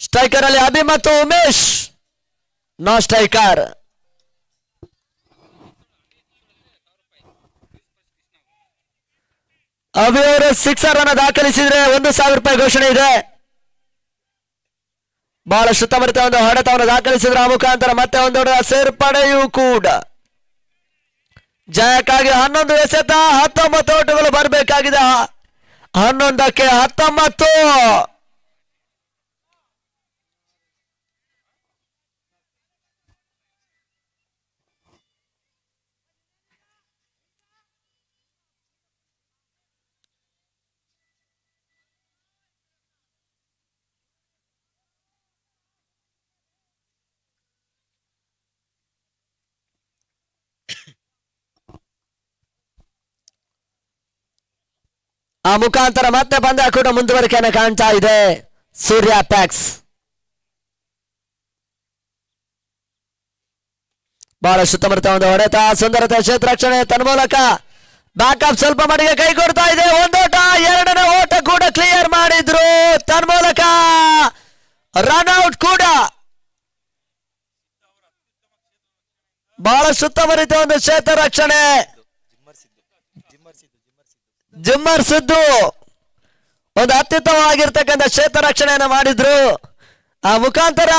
ಸ್ಟ್ರೈಕರ್ ಅಲ್ಲಿ ಅಭಿ ಮತ್ತು ಉಮೇಶ್, ನೋ ಸ್ಟ್ರೈಕರ್. ಅಭಿ ಅವರು 6 ರನ್ ದಾಖಲಿಸಿದ್ರೆ 1,000 ರೂಪಾಯಿ ಘೋಷಣೆ ಇದೆ. ಬಹಳ ಸುತ್ತಮುತ್ತ ಒಂದು ಹೊಡೆತವನ್ನು ದಾಖಲಿಸಿದ್ರೆ ಆ ಮುಖಾಂತರ ಮತ್ತೆ ಒಂದು ಹೊಡೆದ ಸೇರ್ಪಡೆಯೂ ಕೂಡ ಜಯಕ್ಕಾಗಿ 11 ಎಸೆತ 19 ಓಟಗಳು ಬರಬೇಕಾಗಿದೆ. 11ಕ್ಕೆ 19. ಆ ಮುಖಾಂತರ ಮತ್ತೆ ಪಂದ್ಯ ಕೂಡ ಮುಂದುವರಿಕೆಯನ್ನು ಕಾಣ್ತಾ ಇದೆ. ಸೂರ್ಯ ಪ್ಯಾಕ್ಸ್ ಬಹಳ ಸುತ್ತಮುತ್ತ ಒಂದು ಹೊಡೆತ, ಸುಂದರತೆ ಕ್ಷೇತ್ರರಕ್ಷಣೆ ತನ್ಮೂಲಕ ಬ್ಯಾಕಪ್ ಸ್ವಲ್ಪ ಮಟ್ಟಿಗೆ ಕೈ ಕೊಡ್ತಾ ಇದೆ. ಒಂದೋಟ, 2ನೇ ಓಟ ಕೂಡ ಕ್ಲಿಯರ್ ಮಾಡಿದ್ರು. ತನ್ಮೂಲಕ ರನ್ಔಟ್ ಕೂಡ. ಬಹಳ ಸುತ್ತಮುತ್ತ ಒಂದು ಕ್ಷೇತ್ರ ರಕ್ಷಣೆ. ಜಿಮ್ಮರ್ ಸಿದ್ದು ಒಂದು ಅತ್ಯುತ್ತಮವಾಗಿರ್ತಕ್ಕಂಥ ಕ್ಷೇತ್ರ ರಕ್ಷಣೆಯನ್ನು ಮಾಡಿದ್ರು. ಆ ಮುಖಾಂತರ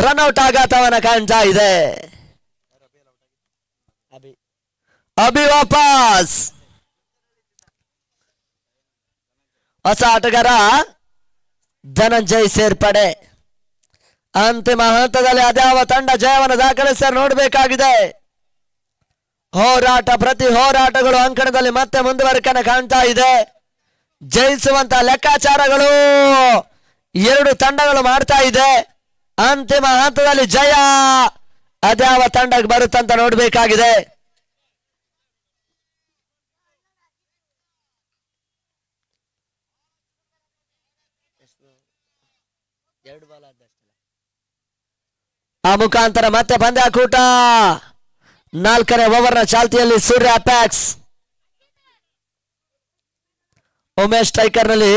ರನ್ಔಟ್ ಆಘಾತವನ್ನ ಕಾಣ್ತಾ ಇದೆ. ಅಭಿ ವಾಪಸ್. ಹೊಸ ಆಟಗಾರ ಧನಂಜಯ್ ಸೇರ್ಪಡೆ. ಅಂತಿಮ ಹಂತದಲ್ಲಿ ಅದ್ಯಾವ ತಂಡ ಜಯವನ್ನು ದಾಖಲಿಸ್ತಾರೆ ನೋಡಬೇಕಾಗಿದೆ. ಹೋರಾಟ, ಪ್ರತಿ ಹೋರಾಟಗಳು ಅಂಕಣದಲ್ಲಿ ಮತ್ತೆ ಮುಂದುವರಿಕೆಯನ್ನು ಕಾಣ್ತಾ ಇದೆ. ಜಯಿಸುವಂತ ಲೆಕ್ಕಾಚಾರಗಳು ಎರಡು ತಂಡಗಳು ಮಾಡ್ತಾ ಇದೆ. ಅಂತಿಮ ಹಂತದಲ್ಲಿ ಜಯ ಅದ್ಯಾವ ತಂಡಕ್ಕೆ ಬರುತ್ತಂತ ನೋಡಬೇಕಾಗಿದೆ. ಆ ಮುಖಾಂತರ ಮತ್ತೆ ಪಂದ್ಯಾಕೂಟ. 4ನೇ ಓವರ್ನ ಚಾಲ್ತಿಯಲ್ಲಿ ಸೂರ್ಯ ಪ್ಯಾಕ್ಸ್. ಉಮೇಶ್ ಸ್ಟ್ರೈಕರ್ ನಲ್ಲಿ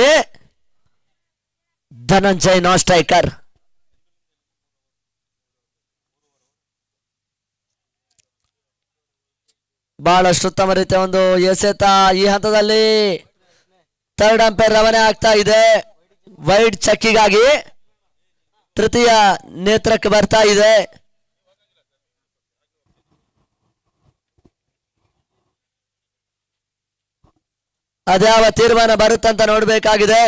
ಧನಂಜಯ್ ನಾನ್ ಸ್ಟ್ರೈಕರ್. ಬಹಳಷ್ಟು ಉತ್ತಮ ರೀತಿಯ ಒಂದು ಎಸೆತ. ಈ ಹಂತದಲ್ಲಿ ಥರ್ಡ್ ಅಂಪೈರ್ ರವಾನೆ ಆಗ್ತಾ ಇದೆ. ವೈಡ್ ಚೆಕ್ಕಿಗಾಗಿ ತೃತೀಯ ನೇತ್ರಕ್ಕೆ ಬರ್ತಾ ಇದೆ. ಅದ್ಯಾವ ತೀರ್ಮಾನ ಬರುತ್ತಂತ ನೋಡಬೇಕಾಗಿದೆ.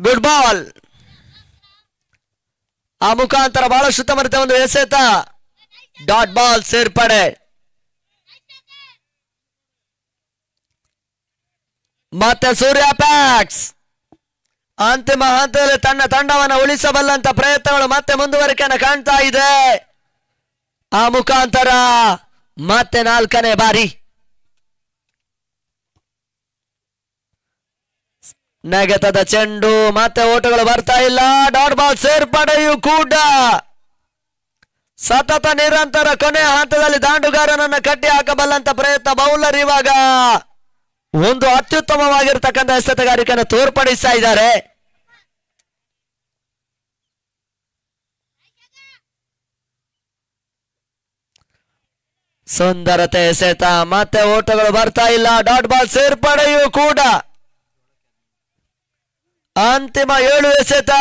Good ball. ಆ ಮುಖಾಂತರ ಬಹಳಷ್ಟು ಉತ್ತಮ ರೀತಿಯ ಒಂದು ಎಸೆತ. ಡಾಟ್ ಬಾಲ್ ಸೇರ್ಪಡೆ. ಮತ್ತೆ ಸೂರ್ಯ ಪ್ಯಾಕ್ಸ್ ಅಂತಿಮ ಹಂತದಲ್ಲಿ ತನ್ನ ತಂಡವನ್ನು ಉಳಿಸಬಲ್ಲಂತ ಪ್ರಯತ್ನಗಳು ಮತ್ತೆ ಮುಂದುವರಿಕೆಯನ್ನು ಕಾಣ್ತಾ ಇದೆ. ಆ ಮುಖಾಂತರ ಮತ್ತೆ 4ನೇ ಬಾರಿ ನೆಗೆತದ ಚೆಂಡು. ಮತ್ತೆ ಓಟಗಳು ಬರ್ತಾ ಇಲ್ಲ. ಡಾಟ್ ಬಾಲ್ ಸೇರ್ಪಡೆಯೂ ಕೂಡ ಸತತ ನಿರಂತರ ಕೊನೆಯ ಹಂತದಲ್ಲಿ ದಾಂಡುಗಾರನನ್ನ ಕಟ್ಟಿ ಹಾಕಬಲ್ಲಂತ ಪ್ರಯತ್ನ. ಬೌಲರ್ ಇವಾಗ ಒಂದು ಅತ್ಯುತ್ತಮವಾಗಿರ್ತಕ್ಕಂಥ ಎಸೆತಗಾರಿಕೆಯನ್ನು ತೋರ್ಪಡಿಸ್ತಾ ಇದ್ದಾರೆ. ಸುಂದರತೆ ಎಸೆತ. ಮತ್ತೆ ಓಟಗಳು ಬರ್ತಾ ಇಲ್ಲ. ಡಾಟ್ ಬಾಲ್ ಸೇರ್ಪಡೆಯೂ ಕೂಡ ಅಂತಿಮ 7 ಎಸೆತ.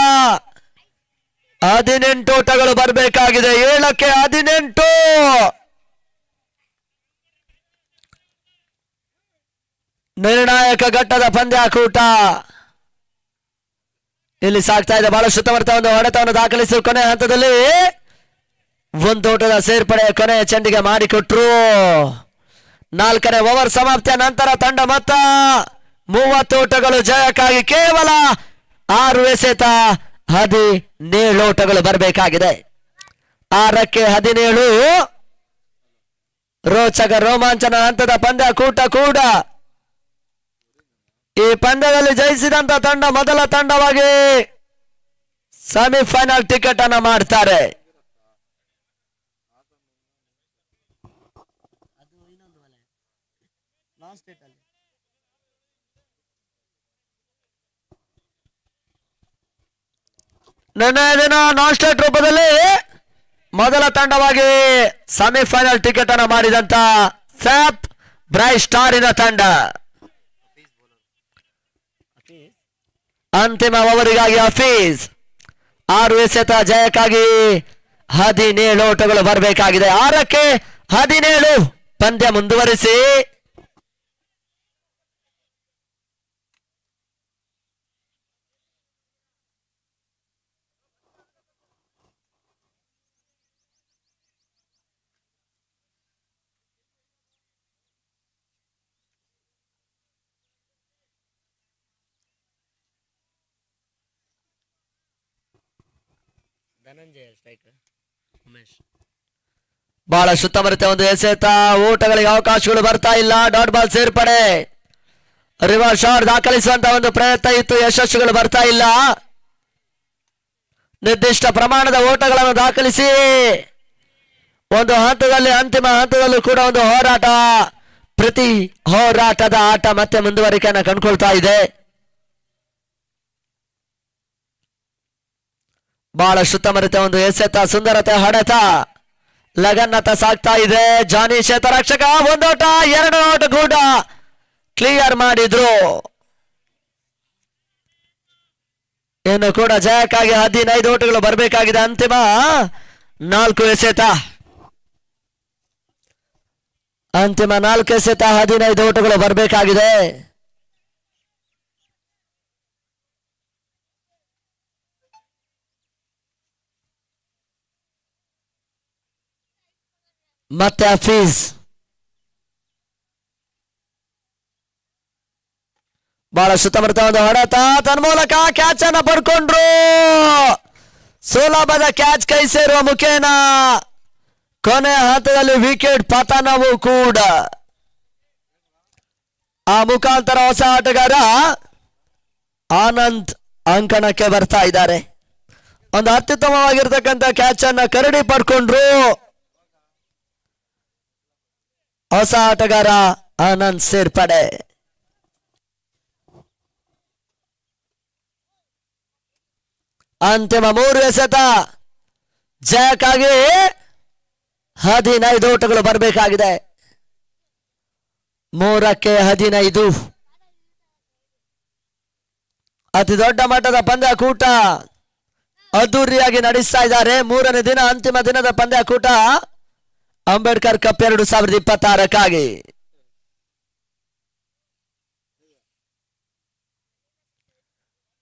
18 ಓಟಗಳು ಬರಬೇಕಾಗಿದೆ. 7ಕ್ಕೆ 18. ನಿರ್ಣಾಯಕ ಘಟ್ಟದ ಪಂದ್ಯಾಕೂಟ ಇಲ್ಲಿ ಸಾಗ್ತಾ ಇದೆ. ಬಹಳಷ್ಟು ಉತ್ತಮ ಒಂದು ಹೊಡೆತವನ್ನು ದಾಖಲಿಸಿ ಕೊನೆಯ ಹಂತದಲ್ಲಿ ಒಂದು ಓಟದ ಸೇರ್ಪಡೆ ಕೊನೆಯ ಚೆಂಡಿಗೆ ಮಾಡಿಕೊಟ್ರು. 4ನೇ ಓವರ್ ಸಮಾಪ್ತಿಯ ನಂತರ ತಂಡ ಮೊತ್ತ 30 ಓಟಗಳು. ಜಯಕ್ಕಾಗಿ ಕೇವಲ 6 ಎಸೆತ. 17 ಓಟಗಳು ಬರಬೇಕಾಗಿದೆ. 6ಕ್ಕೆ 17. ರೋಚಕ ರೋಮಾಂಚನ ಹಂತದ ಪಂದ್ಯಾಕೂಟ ಕೂಡ. ಈ ಪಂದ್ಯದಲ್ಲಿ ಜಯಿಸಿದಂತ ತಂಡ ಮೊದಲ ತಂಡವಾಗಿ ಸೆಮಿಫೈನಲ್ ಟಿಕೆಟ್ ಅನ್ನ ಮಾಡ್ತಾರೆ. ನಿನ್ನೆಯ ದಿನ ನಾನ್ ಸ್ಟೇಟ್ ರೂಪದಲ್ಲಿ ಮೊದಲ ತಂಡವಾಗಿ ಸೆಮಿಫೈನಲ್ ಟಿಕೆಟ್ ಅನ್ನು ಮಾಡಿದಂತ ಸ್ಯಾಪ್ ಬ್ರೈಟ್ ಸ್ಟಾರಿನ ತಂಡ ಅಂತಿಮ ಓವರಿಗಾಗಿ ಹಫೀಜ್ 6 ಎಸೆತ. ಜಯಕ್ಕಾಗಿ 17 ಓಟಗಳು ಬರಬೇಕಾಗಿದೆ. 6ಕ್ಕೆ 17. ಪಂದ್ಯ ಮುಂದುವರಿಸಿ. ಬಹಳ ಸುತ್ತಮರಿತ ಒಂದು ಎಸೆತ. ಓಟಗಳಿಗೆ ಅವಕಾಶಗಳು ಬರ್ತಾ ಇಲ್ಲ. ಡಾಟ್ ಬಾಲ್ ಸೇರ್ಪಡೆ. ರಿವರ್ಸ್ ಶಾಟ್ ದಾಖಲಿಸುವಂತ ಒಂದು ಪ್ರಯತ್ನ ಇತ್ತು. ಯಶಸ್ಸುಗಳು ಬರ್ತಾ ಇಲ್ಲ. ನಿರ್ದಿಷ್ಟ ಪ್ರಮಾಣದ ಓಟಗಳನ್ನು ದಾಖಲಿಸಿ ಒಂದು ಹಂತದಲ್ಲಿ ಅಂತಿಮ ಹಂತದಲ್ಲೂ ಕೂಡ ಒಂದು ಹೋರಾಟ. ಪ್ರತಿ ಹೋರಾಟದ ಆಟ ಮತ್ತೆ ಮುಂದುವರಿಕೆಯನ್ನು ಕಂಡುಕೊಳ್ತಾ ಇದೆ. ಬಹಳ ಸುತ್ತಮರಿತ ಒಂದು ಎಸೆತ. ಸುಂದರತೆ ಹೊಡೆತ. ಲಗನ್ನತ ಸಾಗ್ತಾ ಇದೆ. ಜಾನಿ ಶೇತರಕ್ಷಕ ಒಂದೋಟ 2 ಓಟ ಕೂಡ ಕ್ಲಿಯರ್ ಮಾಡಿದ್ರು. ಇನ್ನು ಕೂಡ ಜಯಕ್ಕಾಗಿ 15 ಓಟಗಳು ಬರಬೇಕಾಗಿದೆ. ಅಂತಿಮ 4 ಎಸೆತ. ಅಂತಿಮ 4 ಎಸೆತ 15 ಓಟಗಳು ಬರಬೇಕಾಗಿದೆ. ಮತ್ತೆ ಹಫೀಜ್ ಬಹಳ ಸುತ್ತಮುತ್ತ ಒಂದು ಹೊಡೆತ, ತನ್ಮೂಲಕ ಕ್ಯಾಚ್ ಅನ್ನ ಪಡ್ಕೊಂಡ್ರು. ಸುಲಭದ ಕ್ಯಾಚ್ ಕೈ ಸೇರುವ ಮುಖೇನ ಕೊನೆ ಹಂತದಲ್ಲಿ ವಿಕೆಟ್ ಪತನವೂ ಕೂಡ. ಆ ಮುಖಾಂತರ ಹೊಸ ಆಟಗಾರ ಆನಂದ್ ಅಂಕಣಕ್ಕೆ ಬರ್ತಾ ಇದ್ದಾರೆ. ಒಂದು ಅತ್ಯುತ್ತಮವಾಗಿರ್ತಕ್ಕಂಥ ಕ್ಯಾಚ್ ಅನ್ನ ಕರಡಿ ಪಡ್ಕೊಂಡ್ರು ಹೊಸ ಆಟಗಾರ ಆನಂದ್ ಸೇರ್ಪಡೆ. ಅಂತಿಮ 3 ಎಸೆತ. ಜಯಕ್ಕಾಗಿ 15 ಓಟಗಳು ಬರಬೇಕಾಗಿದೆ. 3ಕ್ಕೆ 15. ಅತಿ ದೊಡ್ಡ ಮಟ್ಟದ ಪಂದ್ಯಕೂಟ ಅದ್ದೂರಿಯಾಗಿ ನಡೆಸ್ತಾ ಇದ್ದಾರೆ. 3ನೇ ದಿನ, ಅಂತಿಮ ದಿನದ ಪಂದ್ಯಕೂಟ ಅಂಬೇಡ್ಕರ್ ಕಪ್ 2026ಕ್ಕಾಗಿ.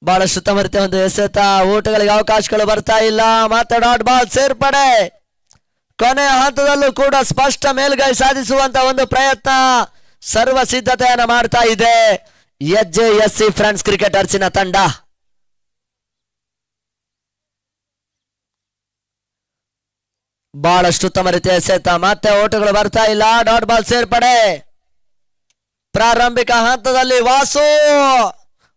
ಬಹಳಷ್ಟು ಸುತ್ತಮುತ್ತ ಒಂದು ಎಸೆತ. ಓಟಗಳಿಗೆ ಅವಕಾಶಗಳು ಬರ್ತಾ ಇಲ್ಲ. ಮತ್ತೆ ಡಾಟ್ ಬಾಲ್ ಸೇರ್ಪಡೆ. ಕೊನೆಯ ಹಂತದಲ್ಲೂ ಕೂಡ ಸ್ಪಷ್ಟ ಮೇಲ್ಗೈ ಸಾಧಿಸುವಂತ ಒಂದು ಪ್ರಯತ್ನ, ಸರ್ವ ಸಿದ್ಧತೆಯನ್ನ ಮಾಡ್ತಾ ಇದೆ SJSC ಫ್ರೆಂಡ್ಸ್ ಕ್ರಿಕೆಟರ್ಸಿನ ತಂಡ. ಬಹಳಷ್ಟು ಉತ್ತಮ ರೀತಿಯ ಎಸೆತ. ಮತ್ತೆ ಓಟಗಳು ಬರ್ತಾ ಇಲ್ಲ. ಡಾಟ್ ಬಾಲ್ ಸೇರ್ಪಡೆ. ಪ್ರಾರಂಭಿಕ ಹಂತದಲ್ಲಿ ವಾಸು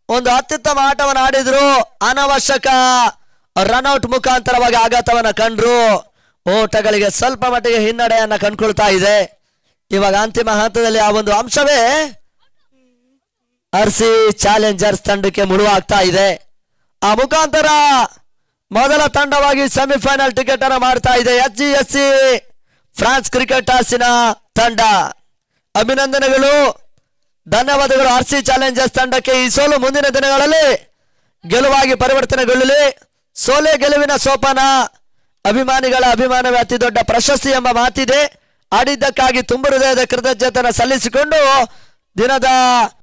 ಒಂದು ಅತ್ಯುತ್ತಮ ಆಟವನ್ನು ಆಡಿದ್ರು. ಅನವಶ್ಯಕ ರನ್ಔಟ್ ಮುಖಾಂತರವಾಗಿ ಆಘಾತವನ್ನ ಕಂಡ್ರು. ಓಟಗಳಿಗೆ ಸ್ವಲ್ಪ ಮಟ್ಟಿಗೆ ಹಿನ್ನಡೆಯನ್ನ ಕಂಡುಕೊಳ್ತಾ ಇದೆ. ಇವಾಗ ಅಂತಿಮ ಹಂತದಲ್ಲಿ ಆ ಒಂದು ಅಂಶವೇ RC ಚಾಲೆಂಜರ್ಸ್ ತಂಡಕ್ಕೆ ಮುಳುವಾಗ್ತಾ ಇದೆ. ಆ ಮುಖಾಂತರ ಮೊದಲ ತಂಡವಾಗಿ ಸೆಮಿಫೈನಲ್ ಟಿಕೆಟ್ ಅನ್ನು ಮಾಡ್ತಾ ಇದೆ SJSC ಫ್ರಾನ್ಸ್ ಕ್ರಿಕೆಟರ್ಸಿನ ತಂಡ. ಅಭಿನಂದನೆಗಳು, ಧನ್ಯವಾದಗಳು RC ಚಾಲೆಂಜರ್ಸ್ ತಂಡಕ್ಕೆ. ಈ ಸೋಲು ಮುಂದಿನ ದಿನಗಳಲ್ಲಿ ಗೆಲುವಾಗಿ ಪರಿವರ್ತನೆಗೊಳ್ಳಲಿ. ಸೋಲೆ ಗೆಲುವಿನ ಸೋಪಾನ, ಅಭಿಮಾನಿಗಳ ಅಭಿಮಾನವೇ ಅತಿ ದೊಡ್ಡ ಪ್ರಶಸ್ತಿ ಎಂಬ ಮಾತಿದೆ. ಆಡಿದ್ದಕ್ಕಾಗಿ ತುಂಬ ಹೃದಯದ ಕೃತಜ್ಞತೆಯನ್ನು ಸಲ್ಲಿಸಿಕೊಂಡು ದಿನದ